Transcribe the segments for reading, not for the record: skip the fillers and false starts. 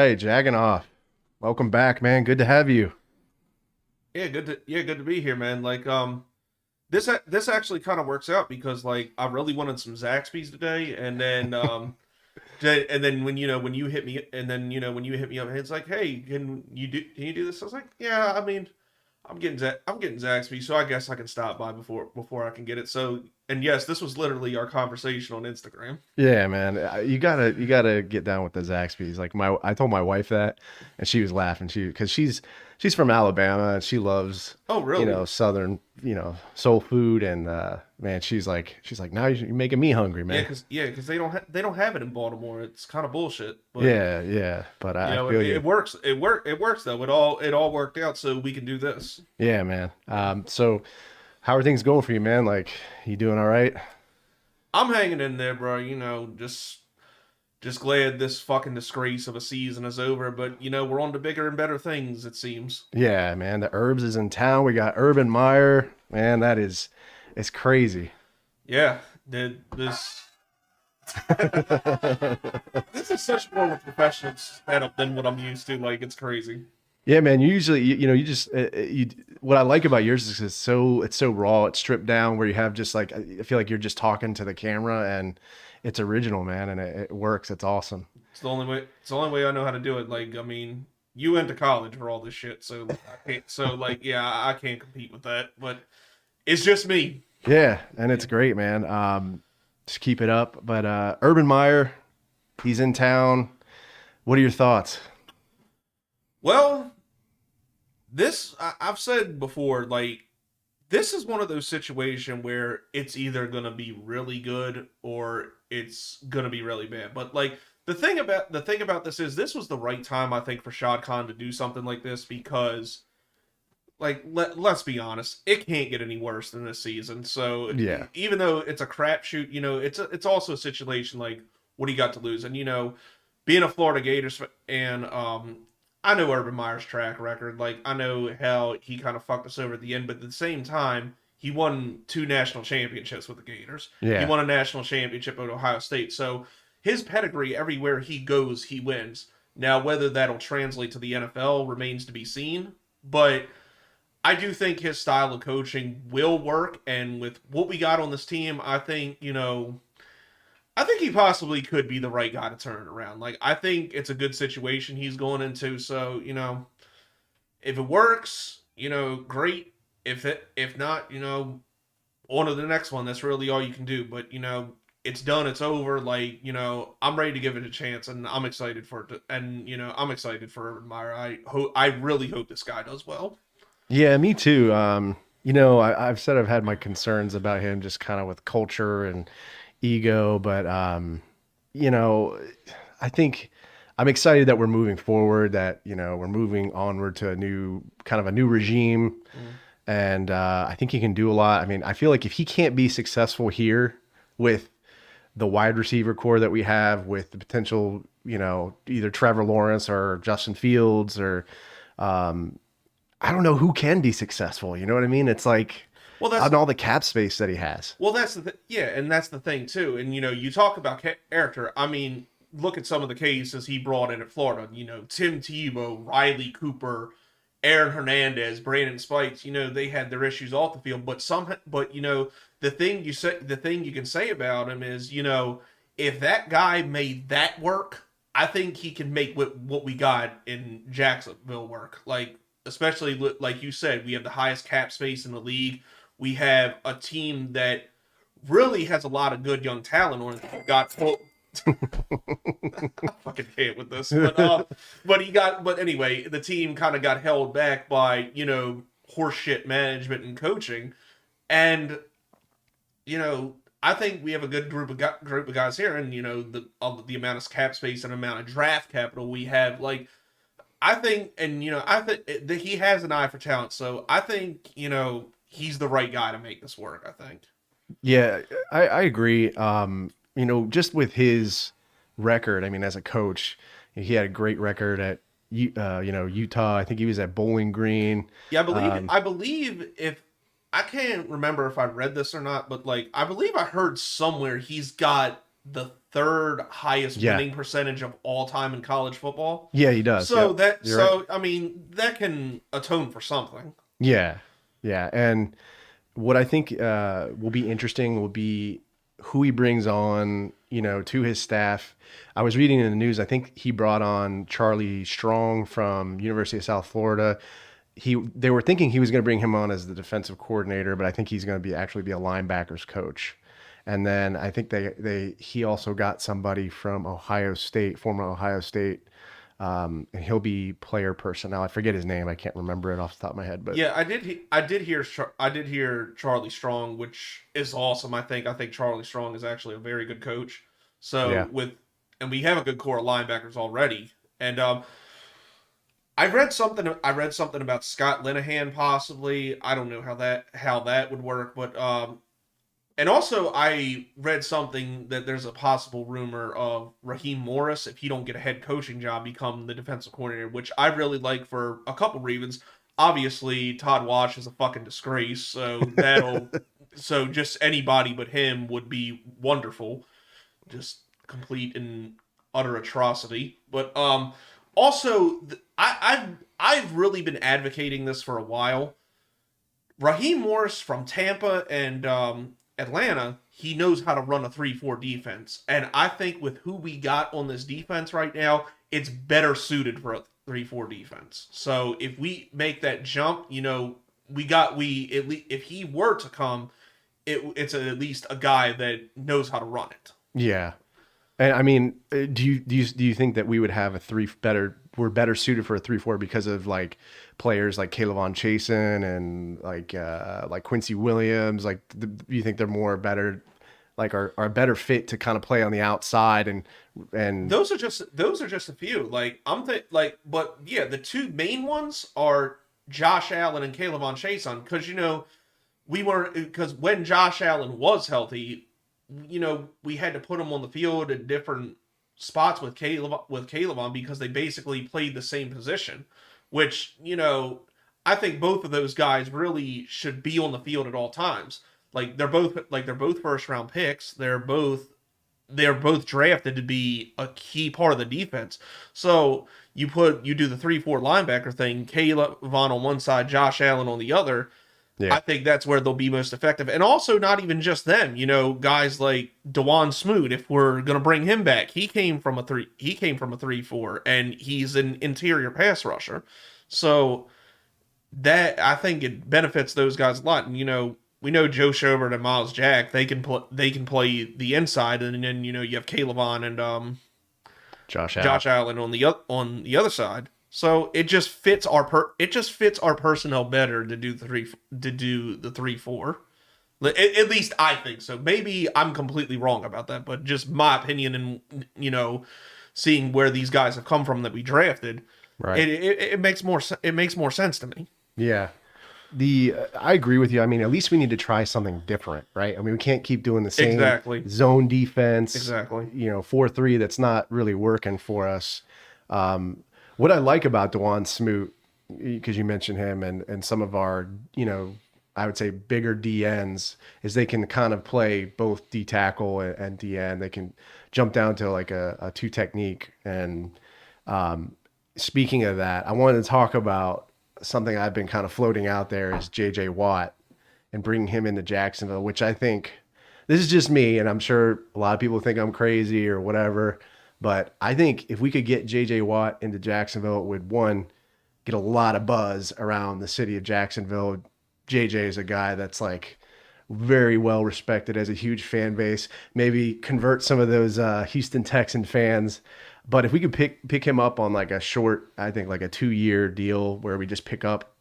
right, Jaginoff. Welcome back, man. Good to have you. Good to be here, man. This actually kind of works out because I really wanted some Zaxby's today, and then when you hit me, and then when you hit me up, it's like, hey, can you do this? I was like, yeah, I mean, I'm getting Zaxby's, so I guess I can stop by before I can get it. So, and yes, this was literally our conversation on Instagram. Yeah, man. You gotta get down with the Zaxby's. I told my wife that, and she was laughing. Because she's from Alabama and she loves Oh, really? Southern soul food and man, she's like now you're making me hungry, man. Because they don't have it in Baltimore. It's kind of bullshit, but Yeah, yeah. But I it, feel you. it works. It works though. It all worked out, so we can do this. Yeah, man. So how are things going for you, man? Like, you doing all right? I'm hanging in there, bro. Just glad this fucking disgrace of a season is over. But we're on to bigger and better things. It seems. Yeah, man. The Herbs is in town. We got Urban Meyer. Man, it's crazy. Yeah, this this is such more of a professional setup than what I'm used to. Like it's crazy. Yeah, man. You usually, you just, what I like about yours is it's so raw. It's stripped down where you have just like, I feel like you're just talking to the camera and it's original, man. And it works. It's awesome. It's the only way. It's the only way I know how to do it. Like I mean, you went to college for all this shit, so I can't. So yeah, I can't compete with that. But it's just me. Yeah. And it's great, man. Just keep it up. But, Urban Meyer, he's in town. What are your thoughts? Well, I've said before, like this is one of those situations where it's either gonna be really good or it's gonna be really bad. But like the thing about this was the right time I think for Shad Khan to do something like this because let's be honest, it can't get any worse than this season. So Yeah. even though it's a crapshoot, it's also a situation like what do you got to lose? And being a Florida Gators fan, I know Urban Meyer's track record. Like I know how he kind of fucked us over at the end, but at the same time, he won two national championships with the Gators. He Yeah. won a national championship at Ohio State. So his pedigree everywhere he goes, he wins. Now whether that'll translate to the NFL remains to be seen, but I do think his style of coaching will work, and with what we got on this team, I think he possibly could be the right guy to turn it around. Like I think it's a good situation he's going into. So if it works, great. If not, on to the next one. That's really all you can do. But it's done. It's over. Like I'm ready to give it a chance, and I'm excited for it. And I'm excited for Urban Meyer. I really hope this guy does well. Yeah, me too. I've said I've had my concerns about him just kind of with culture and ego, but you know, I think I'm excited that we're moving forward, that we're moving onward to a new regime, Mm. and I think he can do a lot. I mean, I feel like if he can't be successful here with the wide receiver core that we have, with the potential, either Trevor Lawrence or Justin Fields or I don't know who can be successful. You know what I mean? It's like Well, that's on all the cap space that he has. yeah, and that's the thing too. And you talk about character. I mean, look at some of the cases he brought in at Florida. Tim Tebow, Riley Cooper, Aaron Hernandez, Brandon Spikes. They had their issues off the field, but the thing you can say about him is, if that guy made that work, I think he can make what we got in Jacksonville work. Like, especially like you said, we have the highest cap space in the league. We have a team that really has a lot of good young talent on it. Got full. I fucking can't with this, but anyway, the team kind of got held back by horseshit management and coaching, and I think we have a good group of guys here, and the amount of cap space and amount of draft capital we have, like I think, and I think that he has an eye for talent, so I think he's the right guy to make this work. I think. Yeah, I agree. Just with his record, I mean, as a coach, he had a great record at Utah. I think he was at Bowling Green. Yeah, I believe. Um, I believe if I can't remember if I read this or not, but like I believe I heard somewhere he's got the third highest Yeah. winning percentage of all time in college football. Yeah, he does. So Yep. You're right. I mean, that can atone for something. Yeah. Yeah. And what I think will be interesting will be who he brings on, to his staff. I was reading in the news, I think he brought on Charlie Strong from University of South Florida. They were thinking he was going to bring him on as the defensive coordinator, but I think he's going to actually be a linebackers coach. And then I think he also got somebody from Ohio State, former Ohio State, and he'll be player personnel. I forget his name. I can't remember it off the top of my head. But Yeah, I did hear Charlie Strong, which is awesome. I think Charlie Strong is actually a very good coach. yeah, And we have a good core of linebackers already. And I read something about Scott Linehan possibly. I don't know how that would work, but and also I read something that there's a possible rumor of Raheem Morris, if he don't get a head coaching job, become the defensive coordinator, which I really like for a couple reasons. Obviously, Todd Wash is a fucking disgrace, so just anybody but him would be wonderful. Just complete and utter atrocity. But also I've really been advocating this for a while. Raheem Morris from Tampa and Atlanta, he knows how to run a 3-4 defense. And I think with who we got on this defense right now, it's better suited for a 3-4 defense. So if we make that jump, if he were to come, it's at least a guy that knows how to run it. yeah. And I mean, do you think that we would have we're better suited for a 3-4 because of like players like Kayvon Chasen and like Quincy Williams? Like, do you think they're better, like are a better fit to kind of play on the outside and those are just a few. But yeah, the two main ones are Josh Allen and Kayvon Chasen, because when Josh Allen was healthy, we had to put him on the field at different spots with Kayvon because they basically played the same position, which, I think both of those guys really should be on the field at all times. They're both first round picks. They're both drafted to be a key part of the defense. So you do the 3-4 linebacker thing, Kayvon on one side, Josh Allen on the other. yeah, I think that's where they'll be most effective. And also not even just them, guys like DeJuan Smoot, if we're going to bring him back, he came from a 3-4 and he's an interior pass rusher. So that, I think it benefits those guys a lot. And, we know Joe Schobert and Miles Jack, they can play the inside, and then, you have Kayvon and Josh Allen on the other side. So it just fits our personnel better to do the 3-4. At least I think so. Maybe I'm completely wrong about that, but just my opinion and seeing where these guys have come from that we drafted, right? It makes more sense to me. Yeah. I agree with you. I mean, at least we need to try something different, right? I mean, we can't keep doing the same zone defense, exactly. 4-3. That's not really working for us. What I like about DeJuan Smoot, because you mentioned him and some of our, I would say bigger DNs, is they can kind of play both D tackle and DN. They can jump down to like a 2 technique. And speaking of that, I wanted to talk about something I've been kind of floating out there is JJ Watt and bringing him into Jacksonville, which I think, this is just me, and I'm sure a lot of people think I'm crazy or whatever, but I think if we could get JJ Watt into Jacksonville, it would, one, get a lot of buzz around the city of Jacksonville. JJ is a guy that's like very well respected, as a huge fan base, maybe convert some of those Houston Texan fans. But if we could pick him up on like a short, I think like a 2-year deal where we just pick up,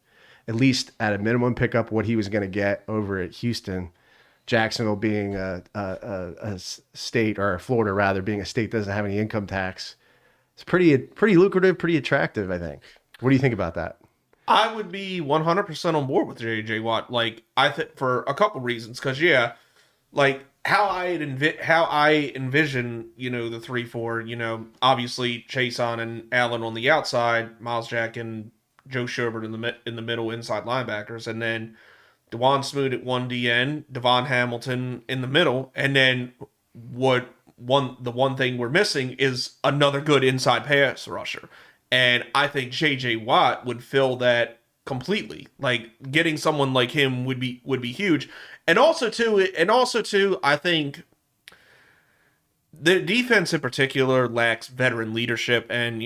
at least at a minimum, pick up what he was going to get over at Houston, Jacksonville being a state, or Florida rather, being a state that doesn't have any income tax. It's pretty lucrative, pretty attractive, I think. What do you think about that? I would be 100% on board with JJ Watt. I think for a couple reasons, because how I envision, the 3-4, obviously Chason and Allen on the outside, Miles Jack and Joe Schobert in the middle, inside linebackers, and then DeJuan Smoot at 1 DN, Devon Hamilton in the middle, and then what the one thing we're missing is another good inside pass rusher. And I think J.J. Watt would fill that completely. Like getting someone like him would be huge. And also too, I think the defense in particular lacks veteran leadership. And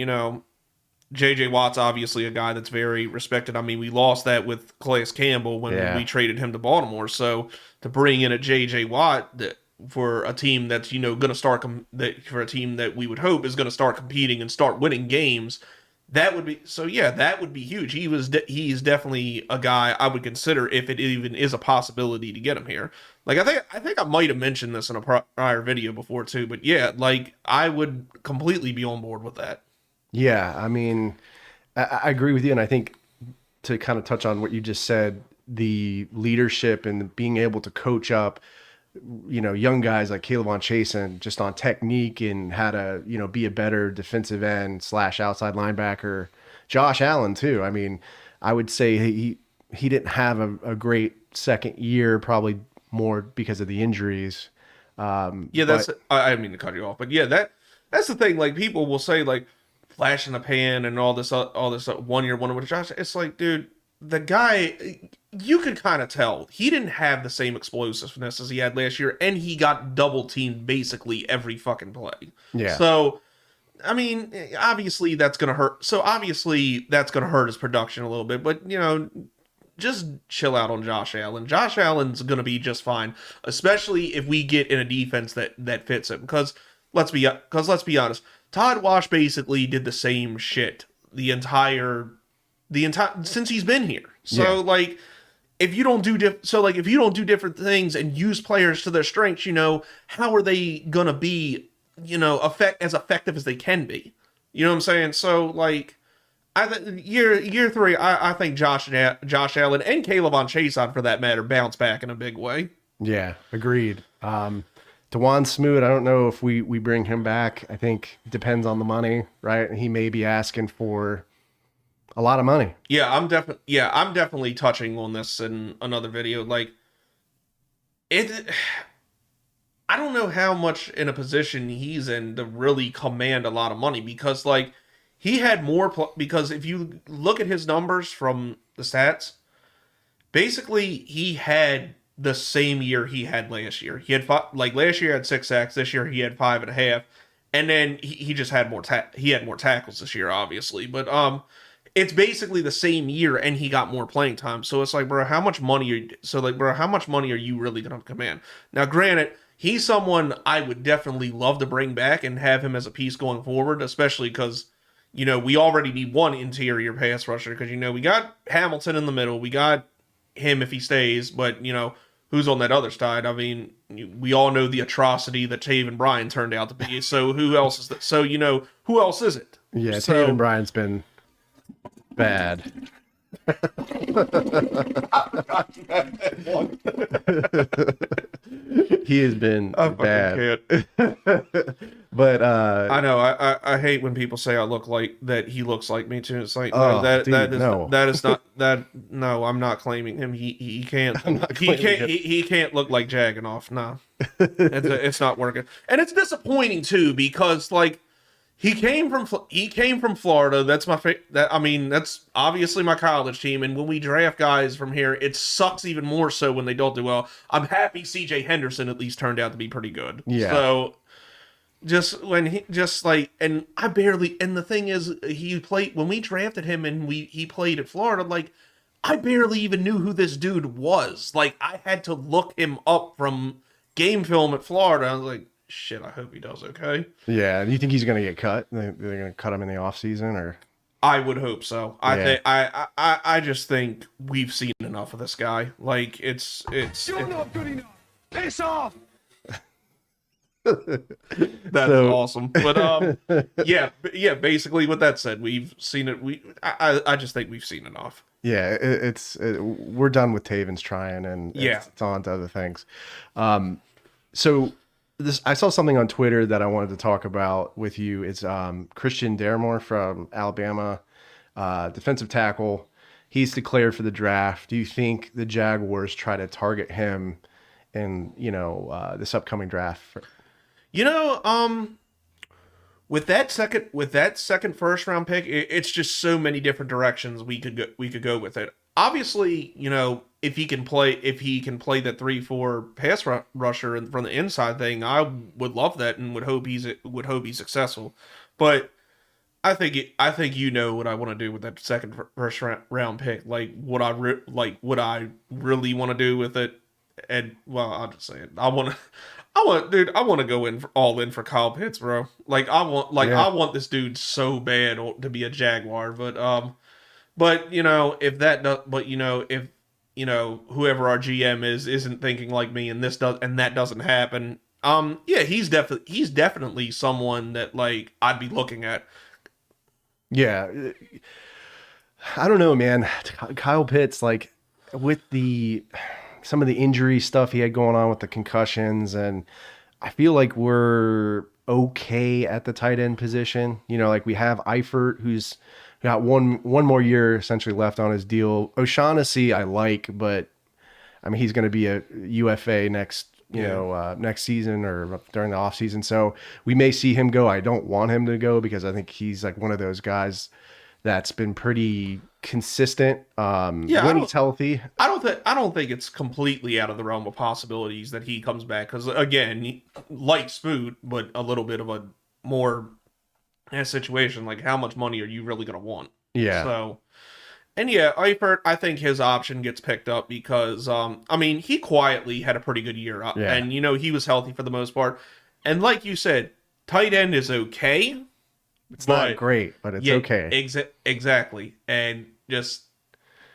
J.J. Watt's obviously a guy that's very respected. I mean, we lost that with Calais Campbell when we traded him to Baltimore. So to bring in a J.J. Watt for a team that's going to start for a team that we would hope is going to start competing and start winning games, that would be that would be huge. He is definitely a guy I would consider if it even is a possibility to get him here. Like I think I might have mentioned this in a prior video before too, but yeah, like I would completely be on board with that. Yeah, I mean, I agree with you, and I think to kind of touch on what you just said, the leadership and being able to coach up, young guys like Caleb on Chasen just on technique and how to, be a better defensive end / outside linebacker. Josh Allen too. I mean, I would say he didn't have a great second year, probably more because of the injuries. I didn't mean to cut you off, but yeah, that's the thing. Like people will say like flash in the pan and all this 1 year wonder with Josh. It's like, dude, the guy, you could kind of tell he didn't have the same explosiveness as he had last year, and he got double teamed basically every fucking play. Yeah. So, I mean, obviously that's gonna hurt. His production a little bit, but just chill out on Josh Allen. Josh Allen's gonna be just fine, especially if we get in a defense that fits him. Because let's be honest, Todd Wash basically did the same shit the entire since he's been here. So like if you don't do different things and use players to their strengths, how are they gonna be as effective as they can be? You know what I'm saying? So like year 3, I think Josh Allen and Caleb on Chason for that matter bounce back in a big way. Yeah, agreed. Dewan Smoot, I don't know if we bring him back. I think it depends on the money, right? He may be asking for a lot of money. Yeah, I'm definitely touching on this in another video. Like I don't know how much in a position he's in to really command a lot of money because like he had more because if you look at his numbers from the stats, basically he had the same year he had last year. He had last year had 6 sacks. This year he had 5.5, and then he just had more tackles this year, obviously. But it's basically the same year, and he got more playing time. So it's like, bro, how much money are you really gonna command? Now, granted, he's someone I would definitely love to bring back and have him as a piece going forward, especially because we already need one interior pass rusher because we got Hamilton in the middle, we got him if he stays, but who's on that other side? I mean, we all know the atrocity that Taven Bryan turned out to be. So who else is that? So who else is it? Yeah, Taven Bryan's been bad. He has been bad. But I know I hate when people say I look like that. He looks like me too. It's like that is not. No, I'm not claiming him. He can't. He can't look like Jaginoff. No, it's not working. And it's disappointing too because like he came from Florida. That's that's obviously my college team. And when we draft guys from here, it sucks even more so when they don't do well. I'm happy CJ Henderson at least turned out to be pretty good. Yeah. So and the thing is he played when we drafted him and he played at Florida, like I barely even knew who this dude was. Like I had to look him up from game film at Florida. I was like, shit, I hope he does okay. Yeah, do you think he's going to get cut? They're going to cut him in the offseason, or? I would hope so. I just think we've seen enough of this guy. Like it's not good enough. Piss off. That's awesome. But yeah. Basically, with that said, we've seen it. I just think we've seen enough. Yeah, we're done with Taven's trying, and it's on to other things. So I saw something on Twitter that I wanted to talk about with you. It's Christian Darmore from Alabama, defensive tackle. He's declared for the draft. Do you think the Jaguars try to target him in this upcoming draft? You know, with that second first round pick, it's just so many different directions we could go with it. Obviously, you know, if he can play that 3-4 rusher from the inside thing, I would love that and would hope he's successful. But I think you know what I want to do with that first round pick. Like what I really want to do with it. And well, I'll just say it. I want to go all in for Kyle Pitts, bro. I want this dude so bad to be a Jaguar. But you know, if whoever our GM isn't thinking like me, and that doesn't happen. Yeah, he's definitely someone that like I'd be looking at. Yeah. I don't know, man. Kyle Pitts, like with some of the injury stuff he had going on with the concussions, and I feel like we're okay at the tight end position. You know, like we have Eifert, who's got one more year essentially left on his deal. O'Shaughnessy I like, but I mean he's going to be a UFA next season or during the off season. So we may see him go. I don't want him to go because I think he's like one of those guys that's been pretty consistent when he's healthy. I don't think it's completely out of the realm of possibilities that he comes back because again, like Spoot, but a little bit of a more situation. Like, how much money are you really going to want? Yeah. So, and yeah, Eifert, I think his option gets picked up because I mean, he quietly had a pretty good year, and you know he was healthy for the most part. And like you said, tight end is okay. It's not great, but it's okay. Exactly. And just,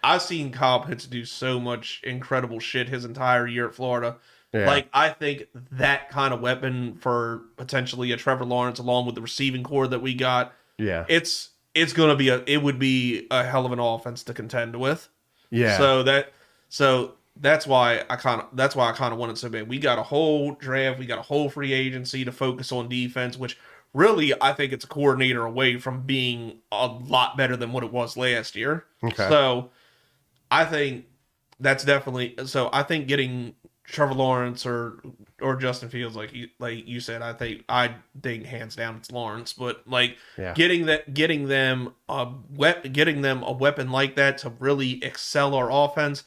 I've seen Kyle Pitts do so much incredible shit his entire year at Florida. Yeah. Like, I think that kind of weapon for potentially a Trevor Lawrence, along with the receiving core that we got, it's going to be it would be a hell of an offense to contend with. Yeah. So that's why I kind of wanted so bad. We got a whole draft, we got a whole free agency to focus on defense, which really, I think it's a coordinator away from being a lot better than what it was last year. Okay. So, I think that's definitely... So, I think getting Trevor Lawrence or Justin Fields, like you said, I think hands down it's Lawrence. But, getting them a weapon like that to really excel our offense,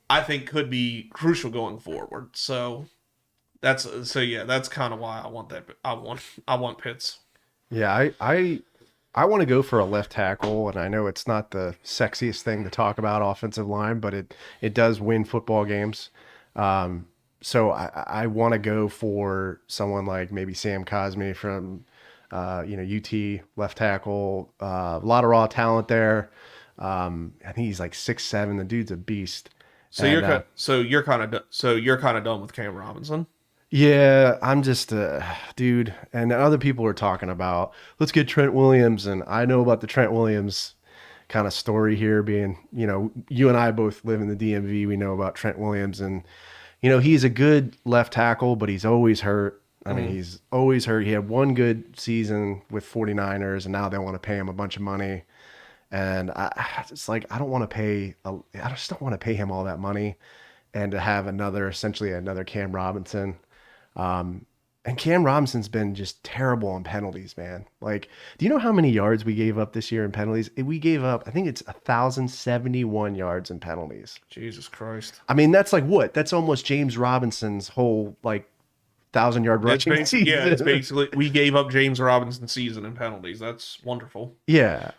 I think could be crucial going forward. So... That's kind of why I want that. I want Pitts. Yeah, I want to go for a left tackle, and I know it's not the sexiest thing to talk about offensive line, but it does win football games. So I want to go for someone like maybe Sam Cosmi from UT left tackle. A lot of raw talent there. I think he's like 6'7". The dude's a beast. So you're kind of done with Cam Robinson. Yeah, I'm just dude, and other people are talking about let's get Trent Williams, and I know about the Trent Williams kind of story here being, you know, you and I both live in the DMV. We know about Trent Williams, and you know, he's a good left tackle, but he's always hurt. I mean, he's always hurt. He had one good season with 49ers, and now they want to pay him a bunch of money. And I just don't want to pay him all that money and to have essentially another Cam Robinson. And Cam Robinson's been just terrible on penalties, man. Like, do you know how many yards we gave up this year in penalties? We gave up, I think it's 1,071 yards in penalties. Jesus Christ. I mean, that's like what? That's almost James Robinson's whole 1,000-yard rushing season. Yeah, it's basically we gave up James Robinson's season in penalties. That's wonderful. Yeah,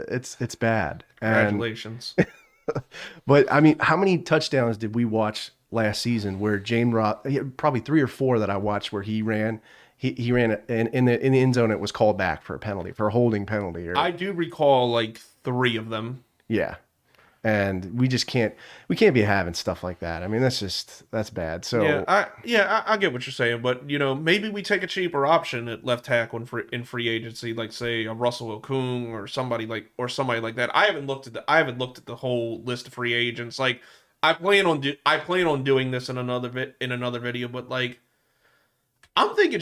it's bad. Congratulations. But I mean, how many touchdowns did we watch last season where probably 3 or 4 that I watched where he ran in the end zone, it was called back for a penalty, for a holding penalty. I do recall 3 of them. Yeah. And we can't be having stuff like that. I mean, that's bad. So I get what you're saying, but you know, maybe we take a cheaper option at left tackle in free agency, like say a Russell Okung or somebody like that. I haven't looked at the whole list of free agents. Like, I plan on doing this in another video, but I'm thinking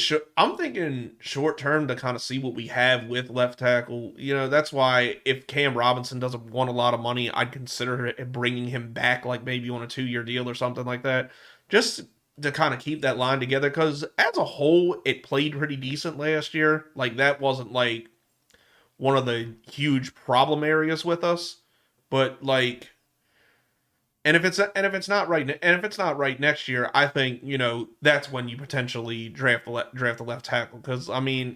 short term to kind of see what we have with left tackle. You know, that's why if Cam Robinson doesn't want a lot of money, I'd consider bringing him back, like maybe on a 2-year deal or something like that. Just to kind of keep that line together, because as a whole, it played pretty decent last year. Like, that wasn't like one of the huge problem areas with us, but like, and if it's not right next year, I think, you know, that's when you potentially draft the left tackle. Because I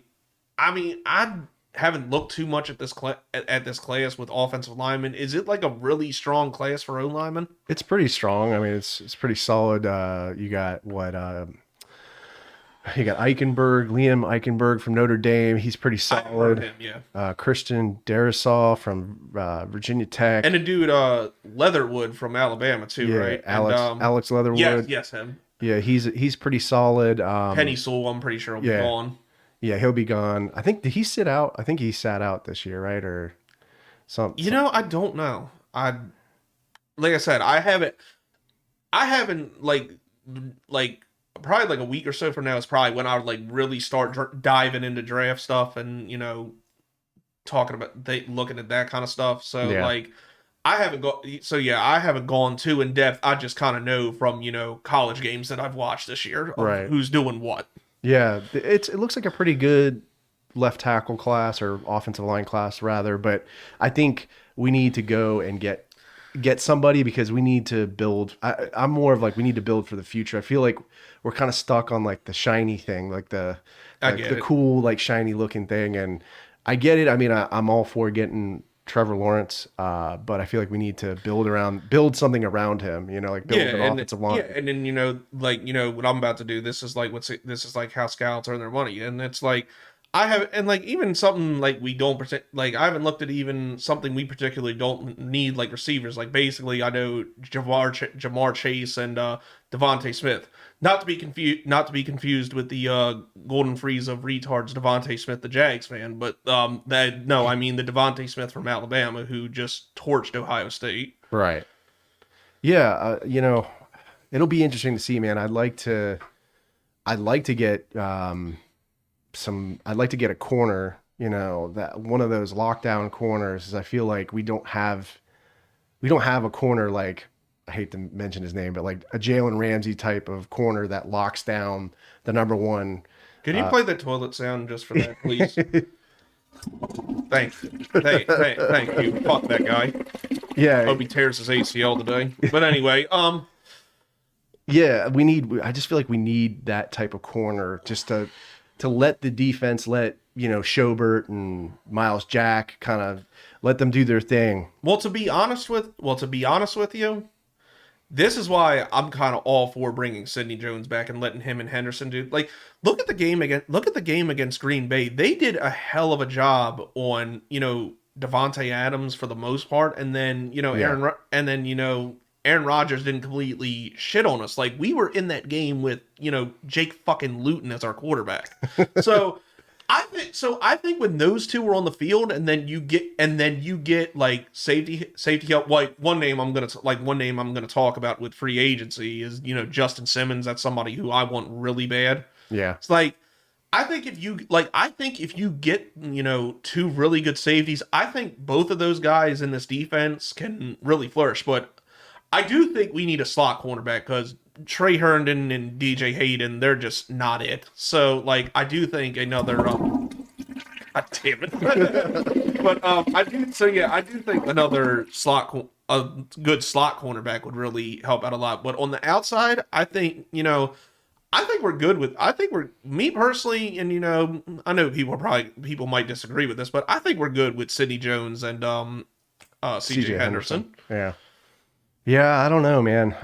haven't looked too much at this class with offensive linemen. Is it like a really strong class for O linemen? It's pretty strong. I mean, it's pretty solid. You got you got Liam Eichenberg from Notre Dame. He's pretty I've heard solid. him, yeah. Christian Darrisaw from Virginia Tech. And the dude Leatherwood from Alabama too, right? Alex Leatherwood. Yes, him. Yeah, he's pretty solid. Penny Sewell, I'm pretty sure will be gone. Yeah, he'll be gone. I think, did he sit out? I think he sat out this year, right? Or something. You know, I don't know. Like I said, I haven't like probably like a week or so from now is probably when I would like really start diving into draft stuff and, you know, talking about looking at that kind of stuff. So like I haven't gone too in depth. I just kind of know from, you know, college games that I've watched this year of who's doing what. Yeah, it looks like a pretty good left tackle class, or offensive line class rather, but I think we need to go and get somebody, because we need to build. I'm more of like, we need to build for the future. I feel like we're kind of stuck on like the shiny thing, like the cool, like shiny looking thing, and I get it. I mean, I'm all for getting Trevor Lawrence, but I feel like we need to build something around him, you know, like build an offensive line. Yeah, and then, you know, like, you know, what I'm about to do, this is like how scouts earn their money. And it's like, even something like we don't pretend, like, I haven't looked at even something we particularly don't need, like receivers. Like, basically, I know Jamar Chase and Devontae Smith. Not to be confused with the Golden Freeze of retards Devontae Smith, the Jags fan, but I mean the Devontae Smith from Alabama who just torched Ohio State. Right. Yeah, you know, it'll be interesting to see, man. I'd like to get I'd like to get a corner, you know, that one of those lockdown corners, is I feel like we don't have a corner, like, I hate to mention his name, but like a Jalen Ramsey type of corner that locks down the number one. Can you play the toilet sound just for that, please? Thank you. Fuck that guy. Yeah. Hope he tears his ACL today. But anyway, yeah, I just feel like we need that type of corner, just to let the defense, you know, Schobert and Miles Jack kind of let them do their thing. Well, to be honest with you, this is why I'm kind of all for bringing Sidney Jones back and letting him and Henderson do. Like, look at the game against Green Bay. They did a hell of a job on, you know, Devontae Adams for the most part, and then, you know, Aaron Rodgers didn't completely shit on us. Like, we were in that game with, you know, Jake fucking Luton as our quarterback. So I think when those two were on the field, and then you get like safety help. Like, one name I'm gonna talk about with free agency is, you know, Justin Simmons. That's somebody who I want really bad. Yeah. It's like, I think if you get, you know, two really good safeties, I think both of those guys in this defense can really flourish. But I do think we need a slot cornerback, because Trey Herndon and DJ Hayden, they're just not it. So, like, I do think another God damn it. But I do think another a good slot cornerback would really help out a lot. But on the outside, I think, you know, me personally, and, you know, I know people might disagree with this, but I think we're good with Sidney Jones and CJ Henderson. Yeah. Yeah, I don't know, man.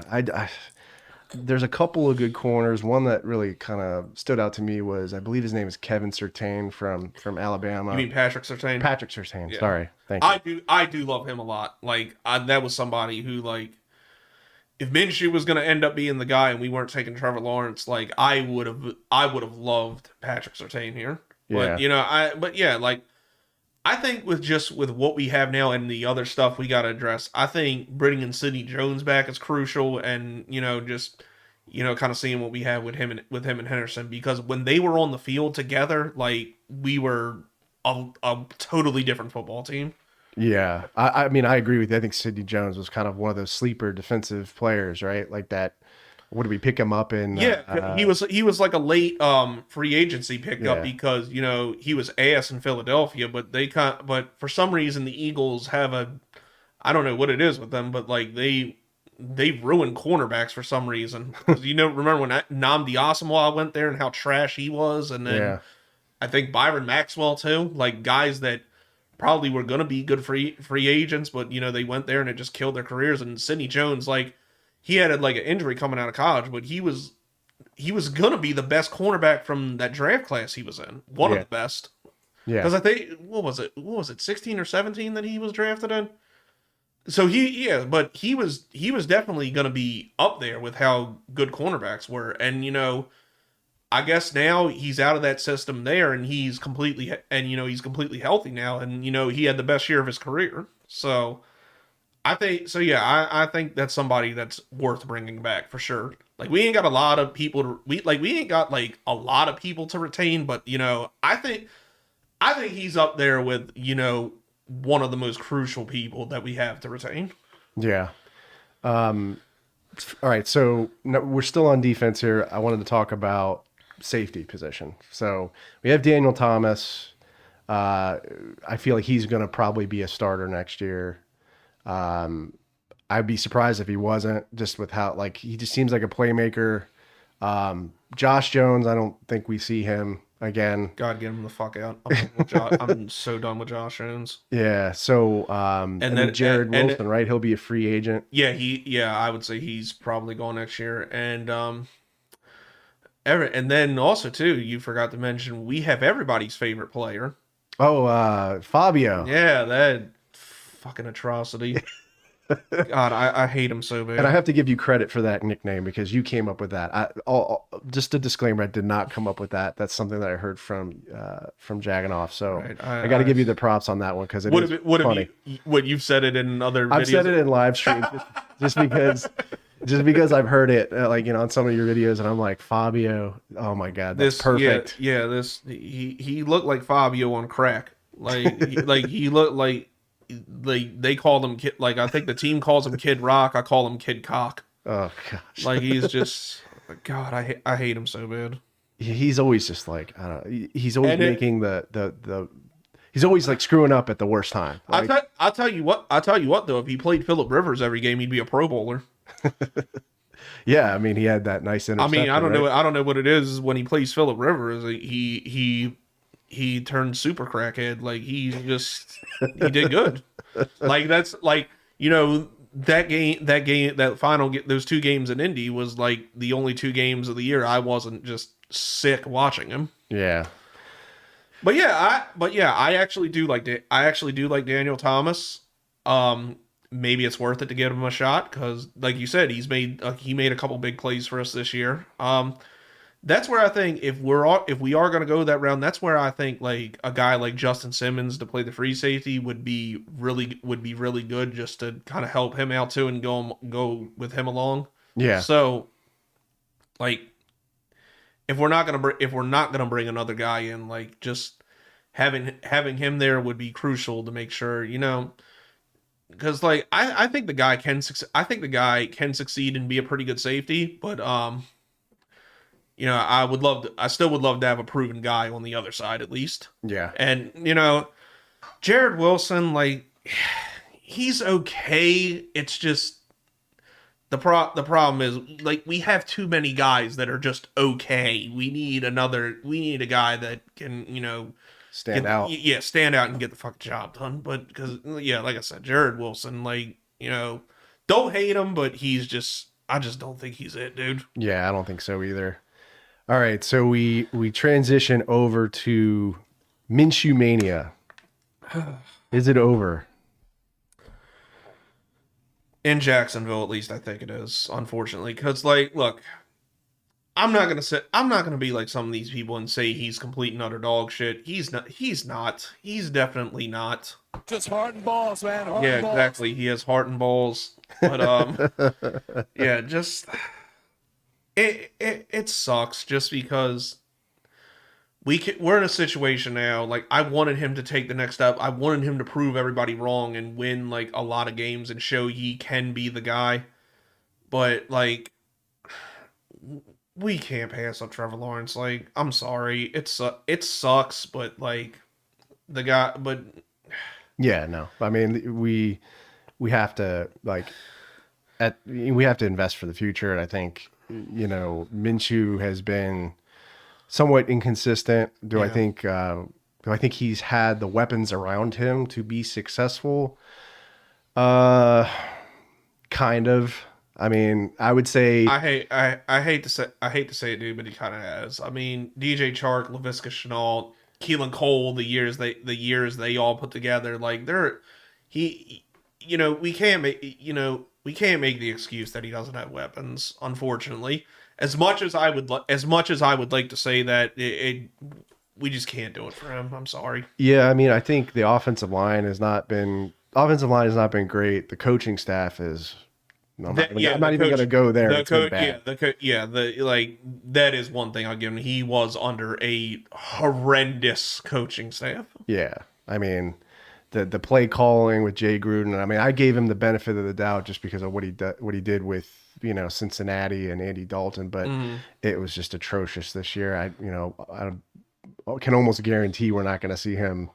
There's a couple of good corners. One that really kind of stood out to me was, I believe his name is Kevin Surtain from Alabama. You mean Patrick Surtain? Patrick Surtain. Yeah. Sorry. Thank you. I do love him a lot. Like, that was somebody who, like, if Minshew was going to end up being the guy and we weren't taking Trevor Lawrence, like, I would have loved Patrick Surtain here. Yeah. But, you know, I think with what we have now and the other stuff we got to address, I think bringing Sidney Jones back is crucial, and, you know, just, you know, kind of seeing what we have with him and Henderson, because when they were on the field together, like, we were a totally different football team. Yeah, I mean, I agree with you. I think Sidney Jones was kind of one of those sleeper defensive players, right? Like that What did we pick him up in? Yeah, he was like a late free agency pickup because he was ass in Philadelphia, but but for some reason the Eagles have I don't know what it is with them, but like they ruined cornerbacks for some reason. Remember when Nnamdi Asomugha went there and how trash he was, and then I think Byron Maxwell too, like guys that probably were going to be good free agents, but they went there and it just killed their careers. And Sidney Jones, like he had like an injury coming out of college, but he was going to be the best cornerback from that draft class he was in, one of the best. Yeah, because I think what was it 16 or 17 that he was drafted in. So but he was definitely going to be up there with how good cornerbacks were, and I guess now he's out of that system there, and he's completely healthy now, and he had the best year of his career. So I think I think that's somebody that's worth bringing back for sure. Like we ain't got a lot of people to retain, but I think he's up there with one of the most crucial people that we have to retain. Yeah. All right, so we're still on defense here. I wanted to talk about safety position. So we have Daniel Thomas. I feel like he's going to probably be a starter next year. I'd be surprised if he wasn't, just with how he just seems like a playmaker. Josh Jones, I don't think we see him again. God, get him the fuck out. I'm so done with Josh Jones. Yeah. So and then Jared Wilson, right? He'll be a free agent. Yeah, I would say he's probably going next year. And then also too, you forgot to mention we have everybody's favorite player. Oh, Fabio. Yeah, that fucking atrocity. God, I hate him so bad. And I have to give you credit for that nickname because you came up with that. Just a disclaimer, I did not come up with that. That's something that I heard from Jaginoff. So right. I got to give you the props on that one because it's funny. You've said it in other videos? I've said it in live streams just because I've heard it on some of your videos, and I'm like, Fabio, oh my God, that's perfect. He looked like Fabio on crack. He looked like they called him Kid. Like I think the team calls him Kid Rock. I call him Kid Cock. Oh gosh. Like he's just God. I hate him so bad. He's always just I don't know. He's always making the. He's always screwing up at the worst time. I'll tell you what though. If he played Phillip Rivers every game, he'd be a Pro Bowler. Yeah, I mean he had that nice interception. I mean I don't know what it is when he plays Phillip Rivers. He turned super crackhead. Like he did good. That's that final those 2 games in Indy was like the only 2 games of the year I wasn't just sick watching him. Yeah. But I actually do like Daniel Thomas. Maybe it's worth it to give him a shot because, like you said, he made a couple big plays for us this year. That's where I think if we are going to go that round, that's where I think like a guy like Justin Simmons to play the free safety would be really good just to kind of help him out too and go with him along. Yeah. So, like, if we're not gonna bring another guy in, like just having him there would be crucial to make sure because like I think the guy can succeed and be a pretty good safety, but I still would love to have a proven guy on the other side at least. Yeah. And Jared Wilson, like he's okay. It's just the problem is like we have too many guys that are just okay. We need a guy that can, stand out. Yeah, stand out and get the fucking job done. But because like I said, Jared Wilson, don't hate him, but I just don't think he's it, dude. Yeah, I don't think so either. All right, so we transition over to Minshew Mania. Is it over? In Jacksonville, at least, I think it is, unfortunately. Because, look, I'm not gonna be like some of these people and say he's complete and utter dog shit. He's not. He's definitely not. Just heart and balls, man. Heart and balls. Exactly. He has heart and balls. But yeah, just it sucks just because we're in a situation now. Like I wanted him to take the next step. I wanted him to prove everybody wrong and win a lot of games and show he can be the guy. But we can't pass up Trevor Lawrence. Like, I'm sorry, it sucks, but like the guy, but Yeah, no. I mean, we have to like we have to invest for the future, and I think Minshew has been somewhat inconsistent. Yeah. Do I think he's had the weapons around him to be successful? Uh, kind of. I mean, I would say, I hate to say it, dude, but he kind of has. I mean, DJ Chark, Laviska Shenault, Keelan Cole, the years they all put together, like he, we can't we can't make the excuse that he doesn't have weapons. Unfortunately, as much as I would like to say that we just can't do it for him. I'm sorry. yeah. I mean, I think the offensive line has not been great. The coaching staff is. I'm not even going to go there. It's been bad. Like that is one thing I'll give him. He was under a horrendous coaching staff. Yeah, I mean, the play calling with Jay Gruden. I mean, I gave him the benefit of the doubt just because of what he did with Cincinnati and Andy Dalton, but it was just atrocious this year. I can almost guarantee we're not going to see him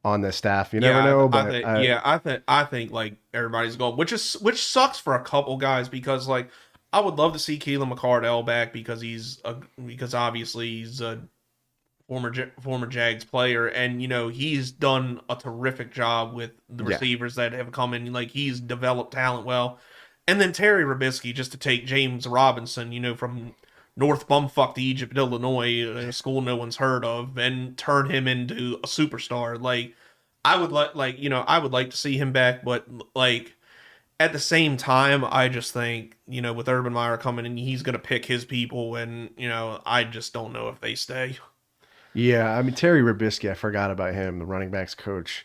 on this staff. You never know, but I think like everybody's going, which sucks for a couple guys because like I would love to see Keelan McCardell back because obviously he's a former Jags player, and he's done a terrific job with the receivers that have come in. Like he's developed talent well, and then Terry Robisky just to take James Robinson, from North Bumfuck, Egypt, Illinois, a school no one's heard of, and turn him into a superstar. Like I would I would like to see him back, but like at the same time, I just think with Urban Meyer coming in, he's gonna pick his people, and I just don't know if they stay. Yeah, I mean Terry Robisky, I forgot about him. The running backs coach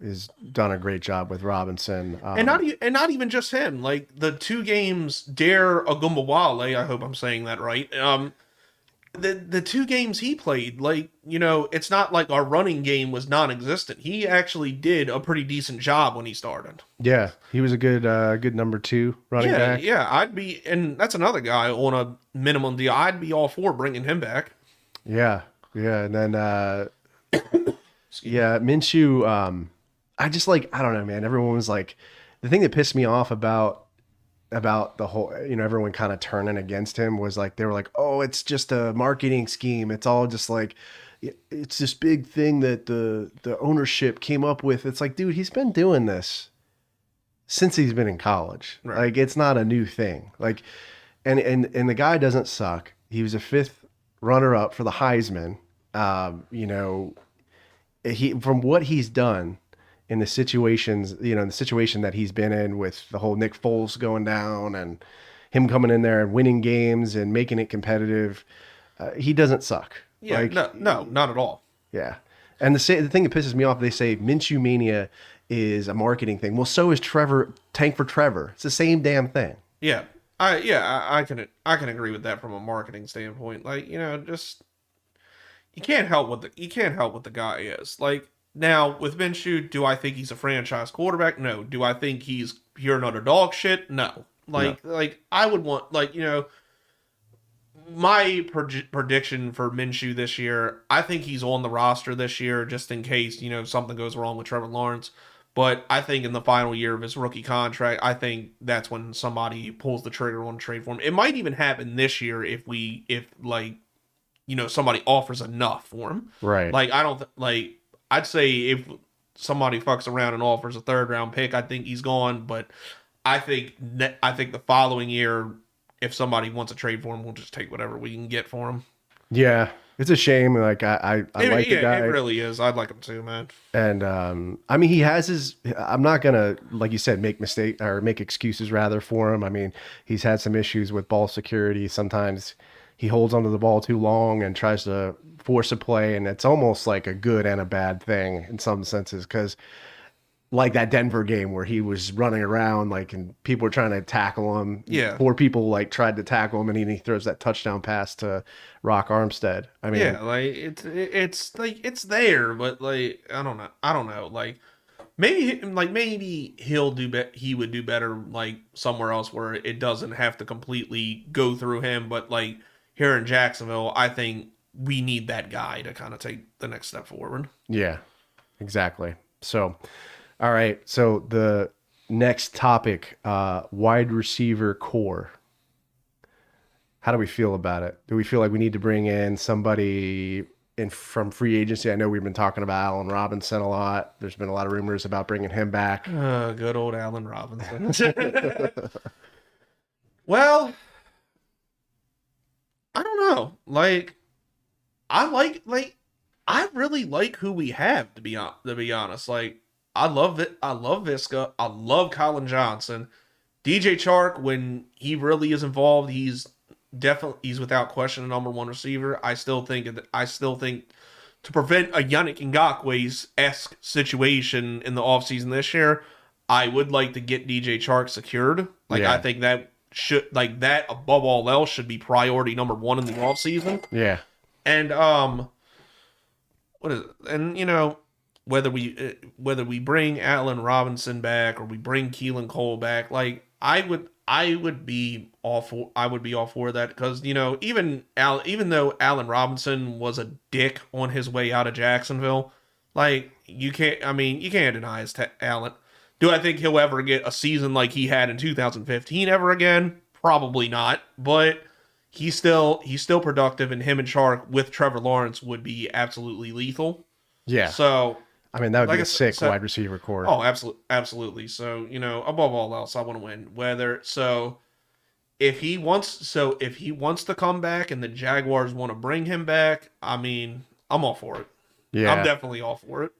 has done a great job with Robinson, and not even just him. Like the 2 games, Dare Ogunbowale, I hope I'm saying that right. The 2 games he played, like it's not like our running game was non-existent. He actually did a pretty decent job when he started. Yeah, he was a good number 2 running back. Yeah, and that's another guy on a minimum deal. I'd be all for bringing him back. Yeah, and then Minshew. I don't know, man. Everyone was like, the thing that pissed me off about the whole, everyone kind of turning against him was like, they were like, oh, it's just a marketing scheme. It's all just like, it's this big thing that the ownership came up with. It's like, dude, he's been doing this since he's been in college. Right. Like, it's not a new thing. Like, and the guy doesn't suck. He was a 5th runner up for the Heisman. From what he's done in the situations, in the situation that he's been in with the whole Nick Foles going down and him coming in there and winning games and making it competitive, he doesn't suck. Yeah, no, not at all. Yeah. And the thing that pisses me off, they say Minshew Mania is a marketing thing. Well, so is Tank for Trevor. It's the same damn thing. Yeah. I can agree with that from a marketing standpoint. Like, just you can't help what the guy is. Like, now, with Minshew, do I think he's a franchise quarterback? No. Do I think he's pure and utter dog shit? No. Like I would want, my prediction for Minshew this year, I think he's on the roster this year just in case, something goes wrong with Trevor Lawrence. But I think in the final year of his rookie contract, I think that's when somebody pulls the trigger on a trade for him. It might even happen this year if somebody offers enough for him. Right. Like, I'd say if somebody fucks around and offers a 3rd round pick, I think he's gone. But I think the following year, if somebody wants to trade for him, we'll just take whatever we can get for him. Yeah, it's a shame. Like I like the guy. It really is. I'd like him too, man. And I mean, he has his. I'm not gonna, like you said, make excuses rather for him. I mean, he's had some issues with ball security. Sometimes he holds onto the ball too long and tries to force a play, and it's almost like a good and a bad thing in some senses, because like that Denver game where he was running around and people were trying to tackle him. Yeah. 4 people tried to tackle him, and he throws that touchdown pass to Rock Armstead. I mean, yeah, it's there, but I don't know. Like maybe he would do better like somewhere else where it doesn't have to completely go through him. But like here in Jacksonville, I think we need that guy to kind of take the next step forward. Yeah, exactly. So, all right. So the next topic, wide receiver core. How do we feel about it? Do we feel like we need to bring in somebody in from free agency? I know we've been talking about Allen Robinson a lot. There's been a lot of rumors about bringing him back. Good old Allen Robinson. Well, I don't know. I really like who we have to be honest. Like, I love it. I love Visca. I love Colin Johnson. DJ Chark, when he really is involved, he's without question a number one receiver. I still think to prevent a Yannick Ngakwe's-esque situation in the offseason this year, I would like to get DJ Chark secured. I think that that above all else should be priority number one in the offseason. Yeah. And what is it? And whether we bring Allen Robinson back or we bring Keelan Cole back, like I would be all for that, because even though Allen Robinson was a dick on his way out of Jacksonville, like you can't deny his talent. Do I think he'll ever get a season like he had in 2015 ever again? Probably not, but he's still productive, and him and Chark with Trevor Lawrence would be absolutely lethal. Yeah. So I mean, that would be a sick wide receiver core. Oh, absolutely. So, above all else, I want to win. If he wants to come back and the Jaguars want to bring him back, I mean, I'm all for it. Yeah. I'm definitely all for it.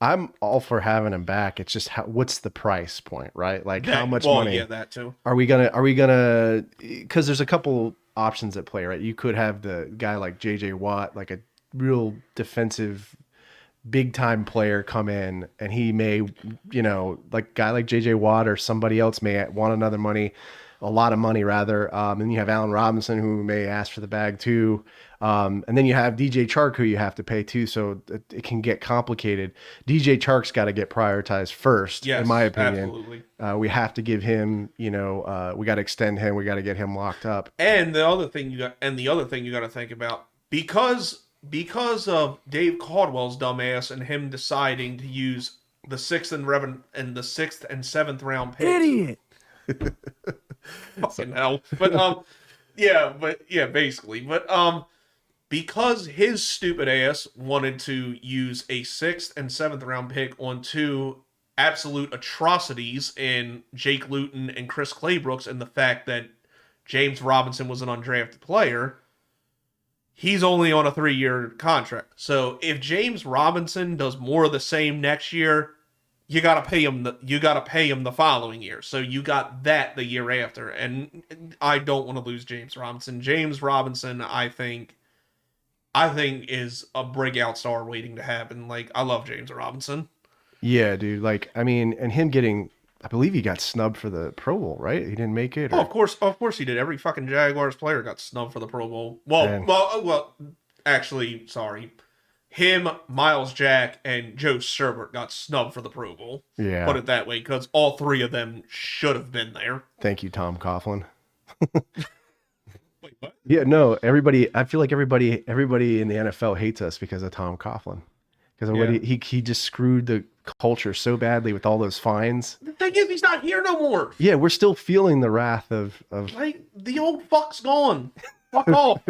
I'm all for having him back. It's just what's the price point, right? Like how much money? Yeah, that too. Are we gonna? Because there's a couple options at play, right? You could have the guy like JJ Watt, like a real defensive, big time player, come in, and he may, like a guy like JJ Watt or somebody else may want a lot of money rather. And you have Allen Robinson, who may ask for the bag too. And then you have DJ Chark, who you have to pay too. So it can get complicated. DJ Chark's got to get prioritized first, yes, in my opinion. Absolutely. We have to give him, we got to extend him. We got to get him locked up. And the other thing you got to think about, because of Dave Caldwell's dumbass and him deciding to use the sixth and seventh round picks. Idiot. Fucking hell. But basically. But because his stupid ass wanted to use a sixth and seventh round pick on two absolute atrocities in Jake Luton and Chris Claybrooks, and the fact that James Robinson was an undrafted player, he's only on a 3-year contract. So if James Robinson does more of the same next year, you gotta pay him the following year. So you got that the year after. And I don't want to lose James Robinson. James Robinson, I think is a breakout star waiting to happen. Like, I love James Robinson. Yeah, dude. Like, I mean, and him getting, I believe he got snubbed for the Pro Bowl, right? He didn't make it. Or... Oh, of course he did. Every fucking Jaguars player got snubbed for the Pro Bowl. Well, actually, sorry. Him, Miles Jack, and Joe Sherbert got snubbed for the Pro Bowl. Yeah. Put it that way, because all three of them should have been there. Thank you, Tom Coughlin. Wait, what? Yeah, no, I feel like everybody in the NFL hates us because of Tom Coughlin. Because he just screwed the culture so badly with all those fines. The thing is, he's not here no more. Yeah, we're still feeling the wrath of like, the old fuck's gone. Fuck off.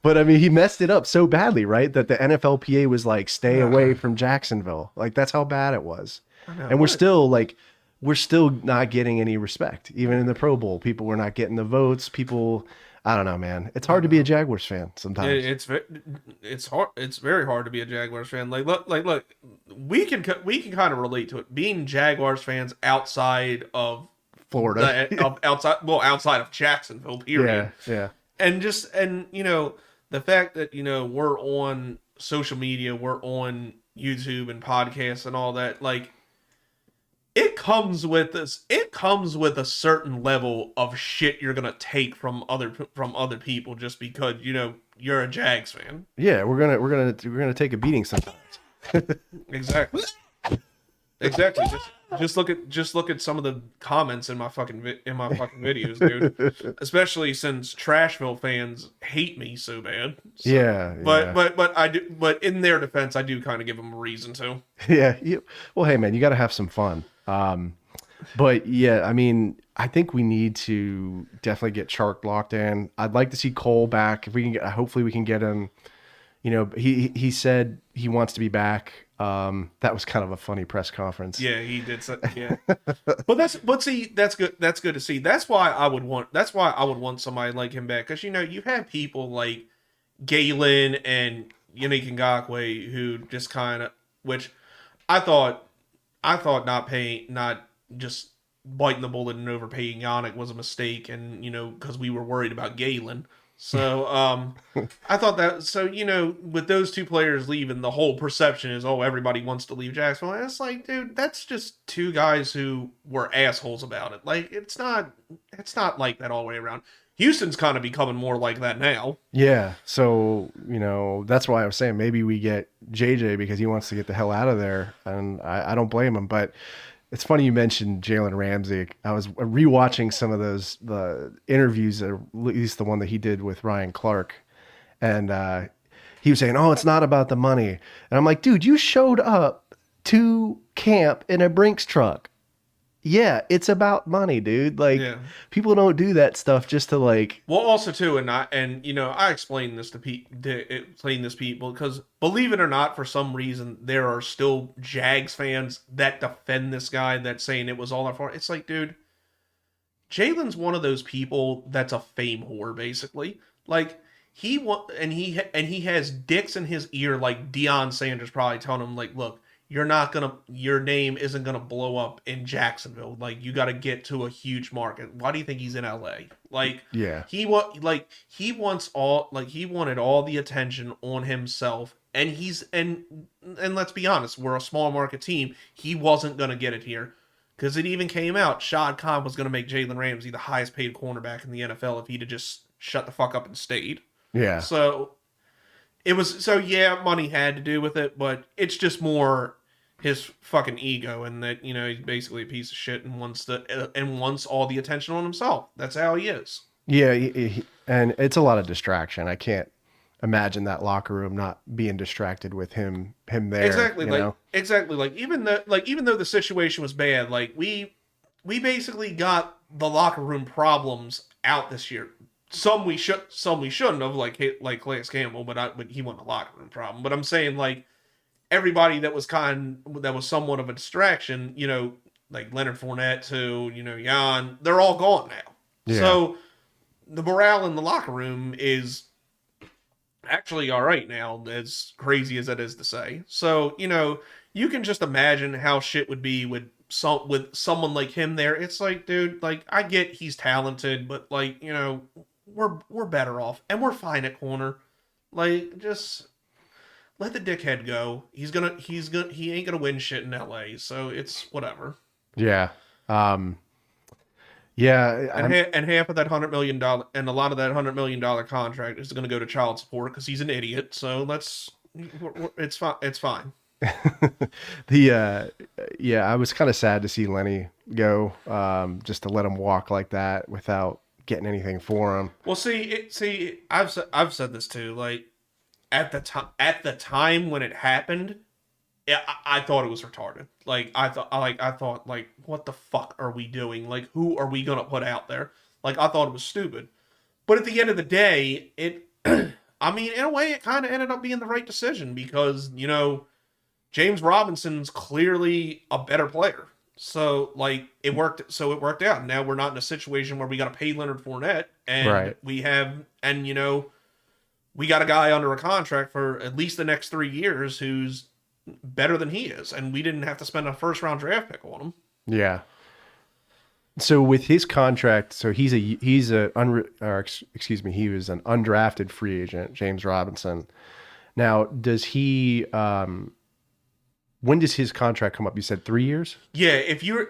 But I mean, he messed it up so badly, right? That the NFLPA was like, stay away from Jacksonville. Like, that's how bad it was. And we're still not getting any respect. Even in the Pro Bowl, people were not getting the votes. People, I don't know, man. It's hard to be a Jaguars fan sometimes. It's hard. It's very hard to be a Jaguars fan. Look, we can kind of relate to it. Being Jaguars fans outside of Florida, outside of Jacksonville, period. Yeah. And the fact that we're on social media, we're on YouTube and podcasts and all that, like, it comes with a certain level of shit you're gonna take from other people just because you're a Jags fan. Yeah, we're gonna take a beating sometimes. Exactly. Exactly. Just look at some of the comments in my fucking videos, dude. Especially since Trashville fans hate me so bad. So, Yeah, but I do. But in their defense, I do kind of give them a reason to. yeah. Well, hey man, you got to have some fun. But yeah, I mean, I think we need to definitely get Chark locked in. I'd like to see Cole back if we can get. Hopefully, we can get him. You know, he said he wants to be back. That was kind of a funny press conference. Yeah, he did. Yeah, but see, that's good. That's good to see. That's why I would want somebody like him back, because you have people like Galen and Yannick Ngakoue who just kind of, which I thought not just biting the bullet and overpaying Yannick was a mistake, and because we were worried about Galen. So I thought that, so with those two players leaving, the whole perception is, oh, everybody wants to leave Jacksonville. And it's like, dude, that's just two guys who were assholes about it. Like, it's not like that all the way around. Houston's kind of becoming more like that now. Yeah. So, that's why I was saying maybe we get JJ because he wants to get the hell out of there. And I don't blame him. But it's funny you mentioned Jalen Ramsey. I was rewatching some of the interviews, at least the one that he did with Ryan Clark. And he was saying, oh, it's not about the money. And I'm like, dude, you showed up to camp in a Brinks truck. Yeah, it's about money, dude. Like, people don't do that stuff just to like. Well, also too, I explained this to people because, believe it or not, for some reason there are still Jags fans that defend this guy, that's saying it was all our fault. It's like, dude, Jalen's one of those people that's a fame whore, basically. Like, he has dicks in his ear, like Deion Sanders probably telling him, like, look, your name isn't gonna blow up in Jacksonville. Like, you got to get to a huge market. Why do you think he's in LA? Like, yeah, he wanted all the attention on himself, and let's be honest, we're a small market team. He wasn't gonna get it here, because it even came out Shad Khan was gonna make Jalen Ramsey the highest paid cornerback in the NFL if he'd have just shut the fuck up and stayed. Yeah. So money had to do with it, but it's just more his fucking ego, and that he's basically a piece of shit and wants all the attention on himself. That's how he is. Yeah, and it's a lot of distraction. I can't imagine that locker room not being distracted with him there. Exactly, exactly. Like, even though the situation was bad, like we basically got the locker room problems out this year. Some we shouldn't have, like Calais Campbell, but he wasn't a locker room problem. But I'm saying, like, everybody that was somewhat of a distraction, like Leonard Fournette to Jan, they're all gone now. Yeah. So the morale in the locker room is actually all right now, as crazy as that is to say. So you can just imagine how shit would be with someone like him there. It's like, dude, like, I get he's talented, but like, we're better off, and we're fine at corner. Like, just let the dickhead go. He ain't gonna win shit in LA, so it's whatever. Yeah. Yeah. And half of that $100 million, and a lot of that $100 million contract is gonna go to child support because he's an idiot. So it's fine. It's fine. I was kind of sad to see Lenny go, just to let him walk like that without getting anything for him. Well, I've said this too. Like, at the time when it happened, I thought it was retarded. Like, I thought, like, what the fuck are we doing? Like, who are we gonna put out there? Like, I thought it was stupid. But at the end of the day, I mean, in a way, it kind of ended up being the right decision, because James Robinson's clearly a better player. So, like, it worked out. Now we're not in a situation where we got to pay Leonard Fournette, and we got a guy under a contract for at least the next 3 years who's better than he is, and we didn't have to spend a first-round draft pick on him. Yeah. So with his contract, so he was an undrafted free agent, James Robinson. Now, does he? When does his contract come up? You said 3 years? Yeah, if you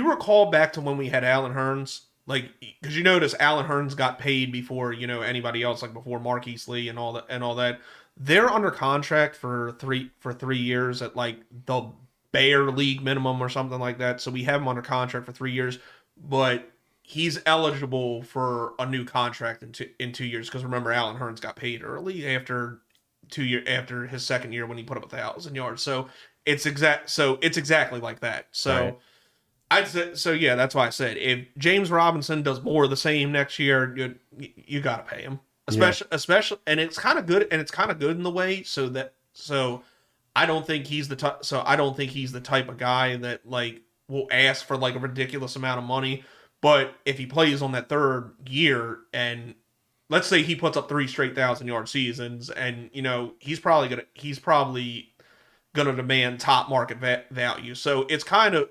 recall back to when we had Allen Hurns, like, because you notice Allen Hurns got paid before anybody else, like before Marquise Lee and all that. They're under contract for 3 years at like the bare league minimum or something like that. So we have him under contract for 3 years, but he's eligible for a new contract in 2 years. Because remember, Allen Hurns got paid early after 2 year after his second year when he put up 1,000 yards. So it's exactly like that. So. Right. I'd say, so yeah, that's why I said if James Robinson does more of the same next year, you got to pay him, especially, and it's kind of good, in the way so I don't think he's the type of guy that like will ask for like a ridiculous amount of money, but if he plays on that third year and let's say he puts up 3 straight 1,000-yard seasons, and he's probably gonna demand top market value, so it's kind of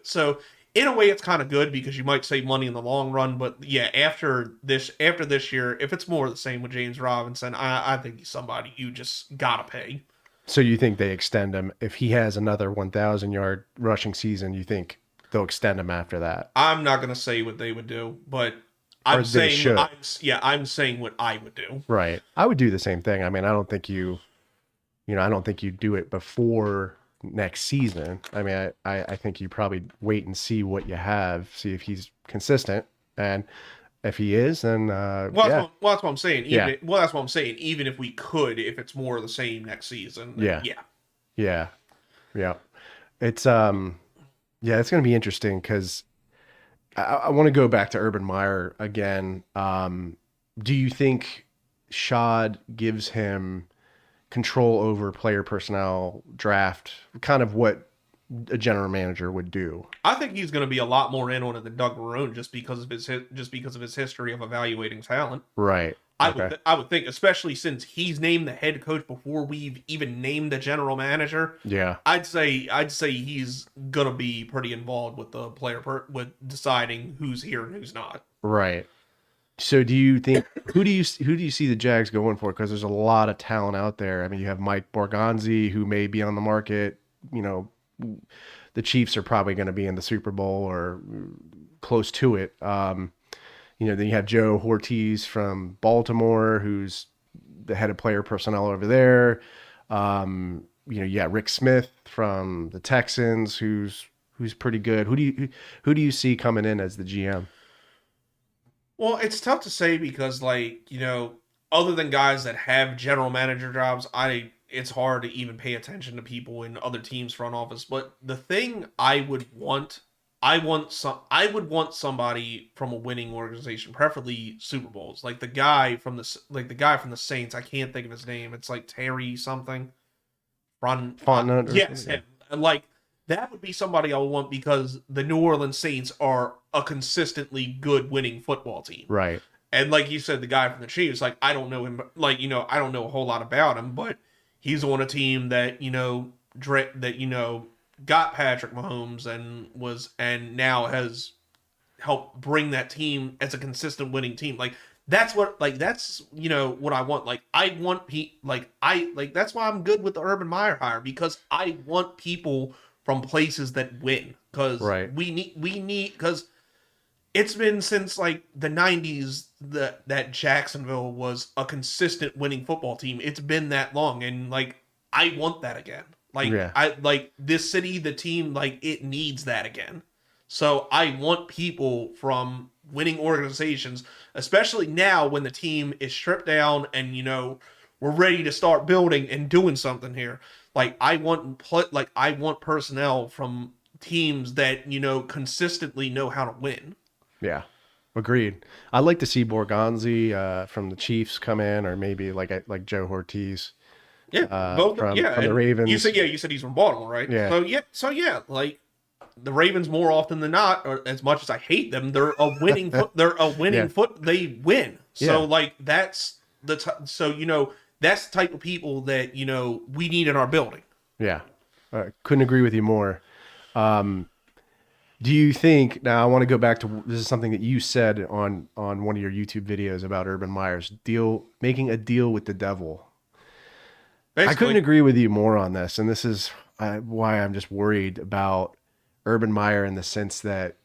in a way, it's kind of good because you might save money in the long run. But yeah, after this year, if it's more of the same with James Robinson, I think he's somebody you just gotta pay. So you think they extend him if he has another 1,000-yard rushing season? You think they'll extend him after that? I'm not gonna say what they would do, but I'm saying what I would do. Right. I would do the same thing. I mean, I don't think you do it before next season. I mean, I think you probably wait and see what you have, see if he's consistent, and if he is, then that's what I'm saying. That's what I'm saying. Even if we could, if it's more of the same next season, then yeah. It's it's going to be interesting because I want to go back to Urban Meyer again. Do you think Shad gives him control over player personnel, draft, kind of what a general manager would do? I think he's going to be a lot more in on it than Doug Marrone just because of his history of evaluating talent. Right. I would think, especially since he's named the head coach before we've even named the general manager. Yeah. I'd say he's going to be pretty involved with the player with deciding who's here and who's not. Right. So do you think who do you see the Jags going for? Because there's a lot of talent out there. I mean, you have Mike Borgonzi, who may be on the market. The Chiefs are probably going to be in the Super Bowl or close to it. Then you have Joe Ortiz from Baltimore, who's the head of player personnel over there. You got Rick Smith from the Texans, who's pretty good. Who do you see coming in as the GM? Well, it's tough to say because, other than guys that have general manager jobs, it's hard to even pay attention to people in other teams' front office. But the thing I would want somebody from a winning organization, preferably Super Bowls, like the guy from the Saints. I can't think of his name. It's like Terry something. Fontenot. Yes, him. That would be somebody I would want because the New Orleans Saints are a consistently good winning football team. Right. And like you said, the guy from the Chiefs, I don't know him, I don't know a whole lot about him, but he's on a team that, got Patrick Mahomes and now has helped bring that team as a consistent winning team. That's what I want. I want that's why I'm good with the Urban Meyer hire, because I want people from places that win, because we need because it's been since the 90s that Jacksonville was a consistent winning football team. It's been that long, and I want that again. This city, the team, it needs that again. So I want people from winning organizations, especially now when the team is stripped down and we're ready to start building and doing something here. I want personnel from teams that consistently know how to win. Yeah, agreed. I'd like to see Borgonzi from the Chiefs come in, or maybe like Joe Ortiz. Yeah, both from the Ravens. You said he's from Baltimore, right? Yeah. So the Ravens, more often than not, or as much as I hate them, they're a winning they win. So that's that's the type of people that we need in our building. Yeah, couldn't agree with you more. Do you think, now I want to go back to, this is something that you said on one of your YouTube videos about Urban Meyer's making a deal with the devil. Basically, I couldn't agree with you more on this, and this is why I'm just worried about Urban Meyer, in the sense that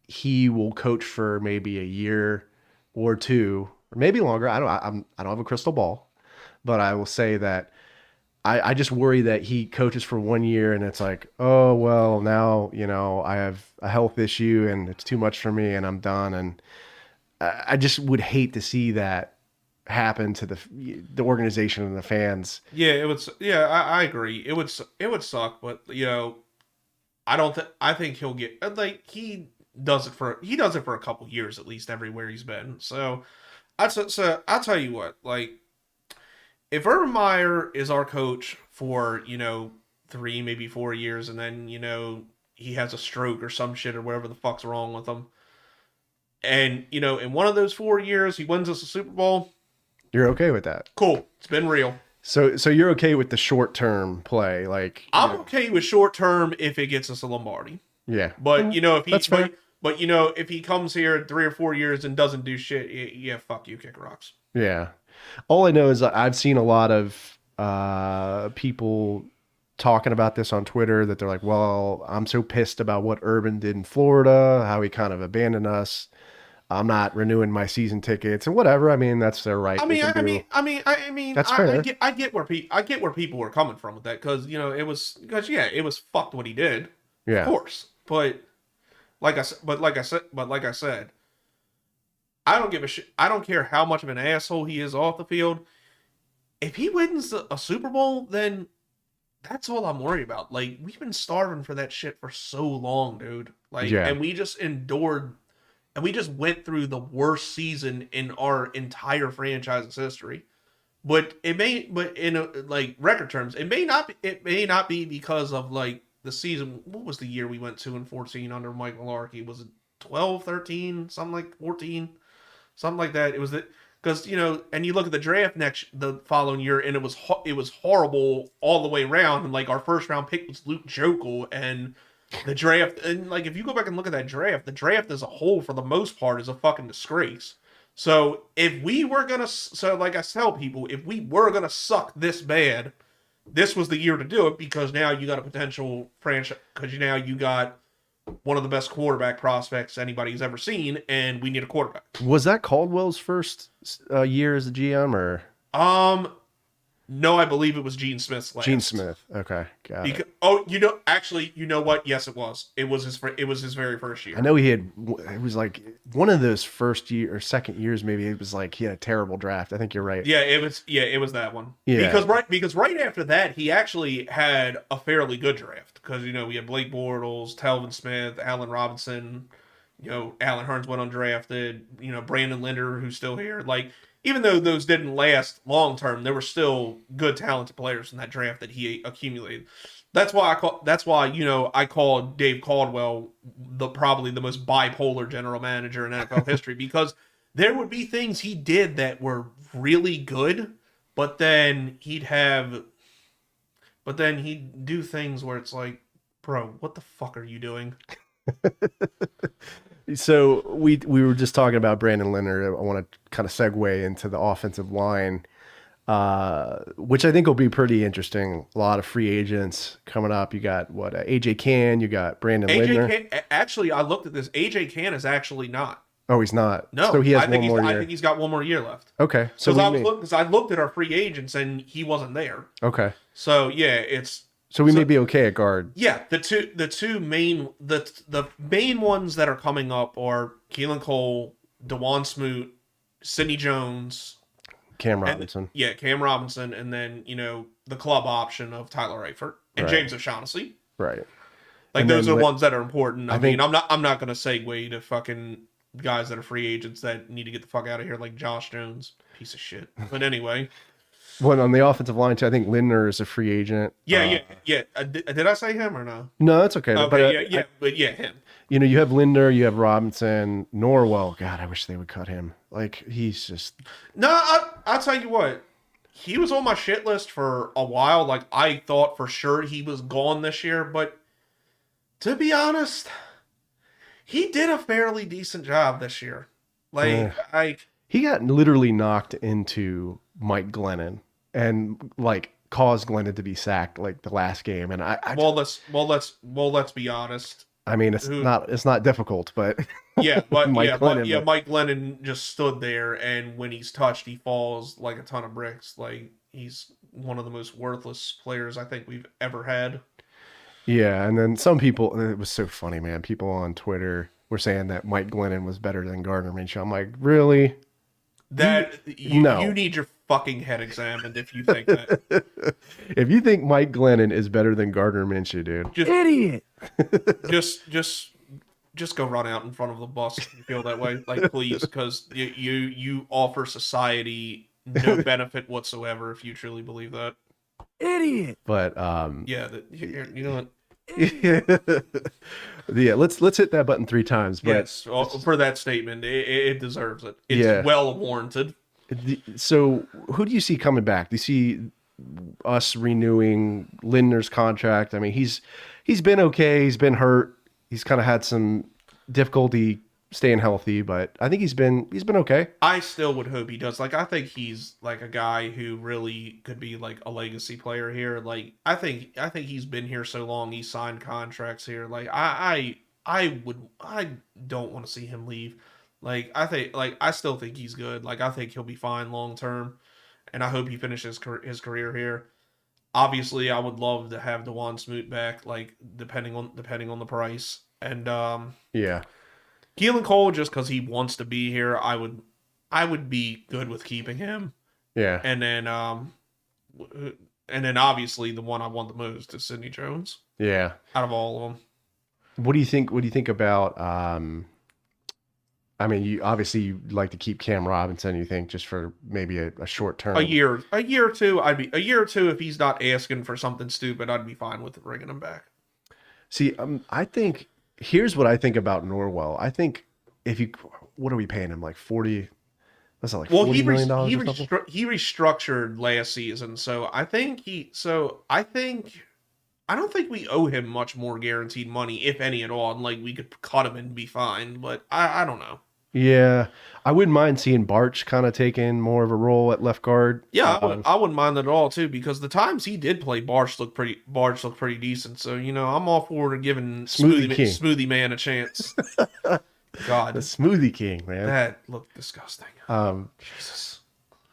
he will coach for maybe a year or two, or maybe longer. I don't have a crystal ball, but I will say that I just worry that he coaches for 1 year and it's like, oh, well, now, I have a health issue and it's too much for me and I'm done. And I just would hate to see that happen to the organization and the fans. Yeah, it would. Yeah, I agree. It would suck, but I don't think. I think he'll get like he does it for a couple years at least everywhere he's been. So I'll tell you what, like if Urban Meyer is our coach for 3 maybe 4 years, and then he has a stroke or some shit or whatever the fuck's wrong with him, and in one of those 4 years he wins us a Super Bowl. You're okay with that? Cool. It's been real. So you're okay with the short-term play, like I'm okay with short-term if it gets us a Lombardi. Yeah. But if he That's fair. but if he comes here in 3 or 4 years and doesn't do shit, yeah, fuck you, kick rocks. Yeah. All I know is I've seen a lot of people talking about this on Twitter that they're like, well, I'm so pissed about what Urban did in Florida, how he kind of abandoned us. I'm not renewing my season tickets and whatever. I mean, that's their right. I mean, That's fair. I get where people were coming from with that because it was fucked what he did. Yeah. Of course, but like I said, I don't give a shit. I don't care how much of an asshole he is off the field. If he wins a Super Bowl, then that's all I'm worried about. Like, we've been starving for that shit for so long, dude. Like, Yeah. and we just endured. And we just went through the worst season in our entire franchise's history. But in like record terms, it may not be because of like the season. What was the year we went 2-14 under Mike Mularkey? Was it 12, 13, something like 14, something like that? It was because and you look at the draft the following year, and it was horrible all the way around. And like our first round pick was Luke Jokel, and the draft, and like if you go back and look at that draft, the draft as a whole, for the most part, is a fucking disgrace. So if we were gonna, like I tell people, if we were gonna suck this bad, this was the year to do it because now you got a potential franchise. Because now you got one of the best quarterback prospects anybody's ever seen, and we need a quarterback. Was that Caldwell's first year as a GM or? No, I believe it was Gene Smith's last. Gene Smith. Okay, got it. Oh, actually, you know what? Yes, it was. It was his very first year. I know he had. It was like one of those first year or second years. Maybe it was like he had a terrible draft. I think you're right. Yeah, it was that one. Yeah. Because right after that, he actually had a fairly good draft because we had Blake Bortles, Telvin Smith, Allen Robinson. Allen Hurns went undrafted. Brandon Linder, who's still here. Like, even though those didn't last long term, there were still good, talented players in that draft that he accumulated. That's why I called Dave Caldwell probably the most bipolar general manager in NFL history because there would be things he did that were really good, but then he'd do things where it's like, bro, what the fuck are you doing? So we were just talking about Brandon Linder. I want to kind of segue into the offensive line, which I think will be pretty interesting. A lot of free agents coming up. You got AJ Cann. You got Brandon Linder. Actually, I looked at this. AJ Cann is actually not. Oh, he's not. No, so he has one more year. I think he's got one more year left. Okay, so because I looked at our free agents and he wasn't there. So yeah, it's. So we may be okay at guard. Yeah, the main ones that are coming up are Keelan Cole, DeJuan Smoot, Sidney Jones, Cam Robinson. Cam Robinson, and then the club option of Tyler Eifert and Right. James O'Shaughnessy. Right. Like And those then are the ones that are important. I think- mean, I'm not gonna segue to fucking guys that are free agents that need to get the fuck out of here, like Josh Jones, piece of shit. But anyway. Well, on the offensive line too, I think Lindner is a free agent. Yeah. Did I say him or no? No, that's okay. Okay, But him. you have Lindner, you have Robinson, Norwell. God, I wish they would cut him. Like he's just. No, I'll tell you what. He was on my shit list for a while. Like I thought for sure he was gone this year, but to be honest, he did a fairly decent job this year. He got literally knocked into Mike Glennon and like caused Glennon to be sacked like the last game. And let's be honest. I mean, it's not difficult, but yeah, but Mike Mike Glennon just stood there, and when he's touched, he falls like a ton of bricks. Like he's one of the most worthless players I think we've ever had. Yeah, and then some people, it was so funny, man. People on Twitter were saying that Mike Glennon was better than Gardner Minshew. I'm like, really? You No. need your fucking head examined if you think that. If you think Mike Glennon is better than Gardner Minshew, dude, Just, Idiot. just go run out in front of the bus if you feel that way, like please, because you offer society no benefit whatsoever if you truly believe that. Idiot. but Yeah, you know what? yeah, let's hit that button 3 times. But Yes, for that statement, it deserves it. It's well warranted. So who do you see coming back? Do you see us renewing Lindner's contract? I mean, he's been okay. He's been hurt. He's kind of had some difficulty staying healthy, but I think he's been okay. I still would hope he does. Like, I think he's like a guy who really could be like a legacy player here. Like, I think he's been here so long. He signed contracts here. Like, I don't want to see him leave. Like, I still think he's good. Like, I think he'll be fine long term, and I hope he finishes his career here. Obviously, I would love to have DeJuan Smoot back. Like, depending on the price, and Yeah. Keelan Cole, just because he wants to be here, I would be good with keeping him. Yeah. And then obviously the one I want the most is Sidney Jones. Yeah. Out of all of them. What do you think about I mean, you like to keep Cam Robinson, you think, just for maybe a short term. A year or two, if he's not asking for something stupid, I'd be fine with bringing him back. See, I think here's what I think about Norwell. I think what are we paying him, like 40? That's not like $40 million or something? He restructured last season, so I don't think we owe him much more guaranteed money, if any at all. And like, we could cut him and be fine, but I don't know. Yeah, I wouldn't mind seeing Barch kind of taking more of a role at left guard. Yeah, I wouldn't mind that at all too, because the times he did play, Barch looked pretty decent. So I'm all for giving Smoothie Man a chance. God, the Smoothie King, man, that looked disgusting. Jesus.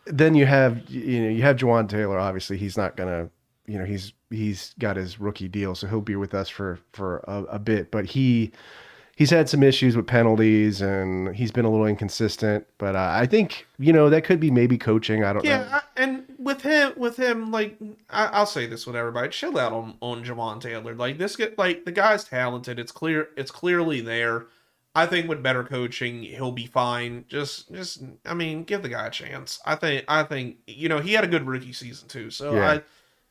Then you have Juwan Taylor. Obviously, he's not gonna, he's got his rookie deal, so he'll be with us for a bit. But he's had some issues with penalties, and he's been a little inconsistent. But I think that could be maybe coaching. I don't know. Yeah, and with him, like I'll say this with everybody: chill out on Juwan Taylor. Like the guy's talented. It's clearly there. I think with better coaching, he'll be fine. Just I mean, give the guy a chance. I think he had a good rookie season too. So yeah.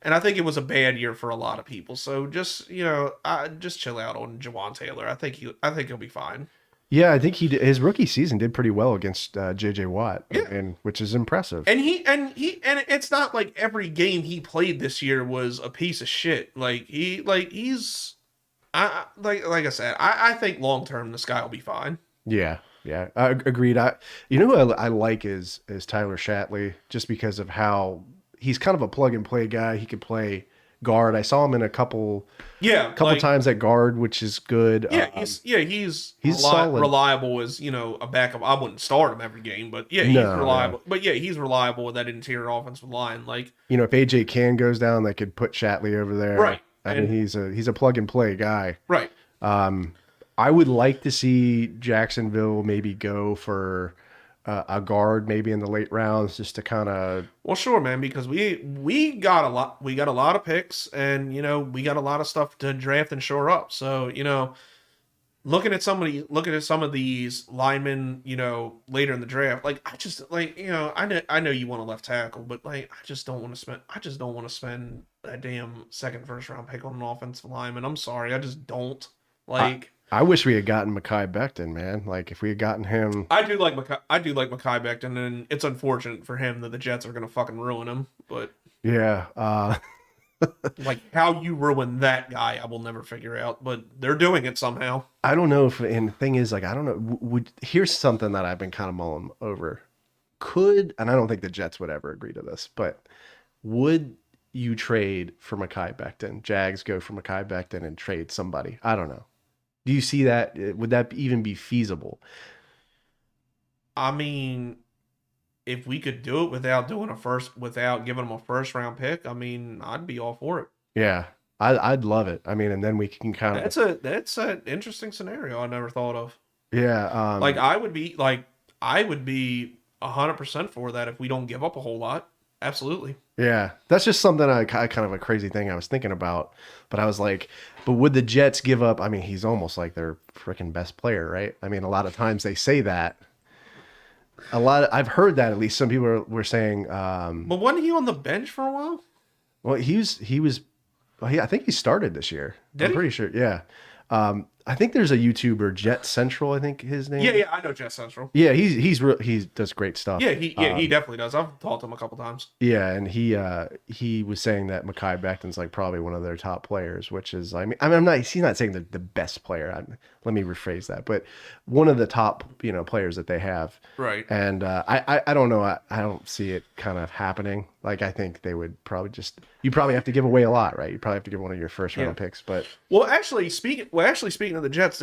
I think it was a bad year for a lot of people. So just just chill out on Juwan Taylor. I think he'll be fine. Yeah, I think his rookie season did pretty well against JJ Watt, and which is impressive. And it's not like every game he played this year was a piece of shit. Like he's like I said, I think long term this guy will be fine. Yeah, agreed. Who I like is Tyler Shatley, just because of how he's kind of a plug and play guy. He could play guard. I saw him in a couple times at guard, which is good. Yeah, he's solid. Reliable as a backup. I wouldn't start him every game, but he's reliable. No. But he's reliable with that interior offensive line. Like if AJ Can goes down, they could put Shatley over there. Right. I mean, he's a plug and play guy. Right. I would like to see Jacksonville maybe go for a guard, maybe in the late rounds, just to kind of. Well, sure, man, because we got a lot of picks, and we got a lot of stuff to draft and shore up. So looking at some of these linemen, later in the draft, like I just I know you want a left tackle, but like I just don't want to spend a damn second first round pick on an offensive lineman. I'm sorry, I just don't like. I wish we had gotten Mekhi Becton, man. Like if we had gotten him. I do like Mekhi Becton, and it's unfortunate for him that the Jets are gonna fucking ruin him. But yeah. Like how you ruin that guy, I will never figure out, but they're doing it somehow. I don't know and the thing is, like, I don't know. Here's something that I've been kind of mulling over. And I don't think the Jets would ever agree to this, but would you trade for Mekhi Becton? Jags go for Mekhi Becton and trade somebody. I don't know. Do you see that? Would that even be feasible? I mean, if we could do it without giving him a first round pick, I mean, I'd be all for it. Yeah, I'd love it. I mean, and then we can kind of That's an interesting scenario I never thought of. yeah. Like I would be 100% for that if we don't give up a whole lot. Absolutely. Yeah, that's just something I kind of a crazy thing I was thinking about. But I was like, but would the Jets give up? I mean, he's almost like their freaking best player, right? I mean, a lot of times they say that. I've heard that at least some people were saying. But wasn't he on the bench for a while? Well, he was. Well, I think he started this year. Did I'm he? pretty sure. Yeah. I think there's a YouTuber, Jet Central. I think his name. Yeah, I know Jet Central. Yeah, he does great stuff. Yeah, he definitely does. I've talked to him a couple times. Yeah, and he was saying that Mekhi Becton's like probably one of their top players, which is I mean he's not saying the best player. Let me rephrase that, but one of the top players that they have. Right. And I don't know. I don't see it kind of happening. Like I think they would probably you probably have to give away a lot, right? You probably have to give one of your first round picks, but actually speaking of the Jets,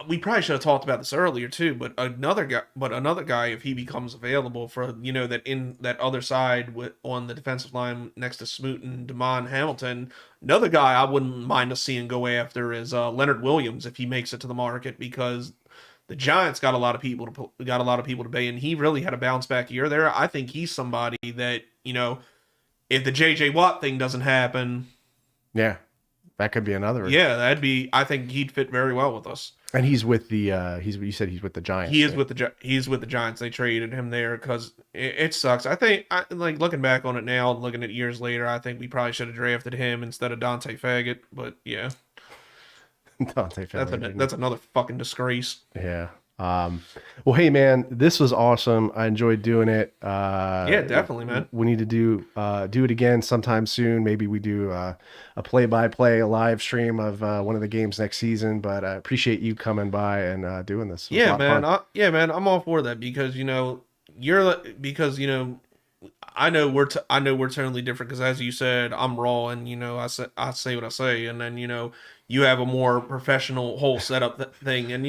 we probably should have talked about this earlier too, but another guy, if he becomes available for that in that other side on the defensive line next to Smoot and Damon Hamilton, another guy I wouldn't mind us seeing go after is Leonard Williams if he makes it to the market, because the Giants got a lot of people to pay, and he really had a bounce back year there. I think he's somebody that if the JJ Watt thing doesn't happen, yeah, that could be another. Yeah, I think he'd fit very well with us. And he's with the you said he's with the Giants. He's with the Giants. They traded him there because it sucks. I think like looking back on it now, looking at years later, I think we probably should have drafted him instead of Dante Faggot. But yeah, Dante Faggot. That's another fucking disgrace. Yeah. Well, hey man, this was awesome. I enjoyed doing it. Yeah, definitely, man. We need to do it again sometime soon. Maybe we do a play-by-play, a live stream of one of the games next season. But I appreciate you coming by and doing this. Yeah, man. I'm all for that because I know we're totally different because as you said, I'm raw and I say what I say, and then you have a more professional whole setup thing, and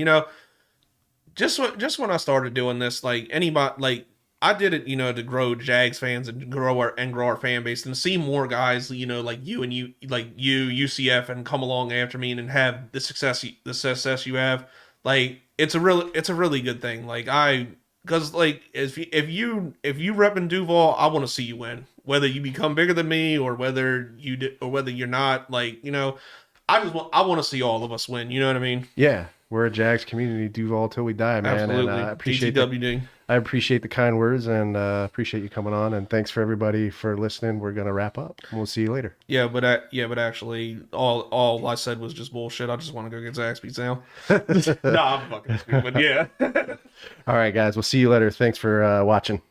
just when I started doing this, like anybody, like I did it, to grow Jags fans and grow our fan base and see more guys, like you and UCF and come along after me and have the success you have. Like it's a really good thing. Like because like if you rep in Duval, I want to see you win, whether you become bigger than me or whether you're not. Like I want to see all of us win. You know what I mean? Yeah. We're a Jags community, Duval till we die, man. Absolutely. And DTWD. I appreciate the kind words and appreciate you coming on. And thanks for everybody for listening. We're gonna wrap up. We'll see you later. Yeah, but actually, all I said was just bullshit. I just want to go get Zaxby's now. No, I'm fucking stupid. Yeah. All right, guys. We'll see you later. Thanks for watching.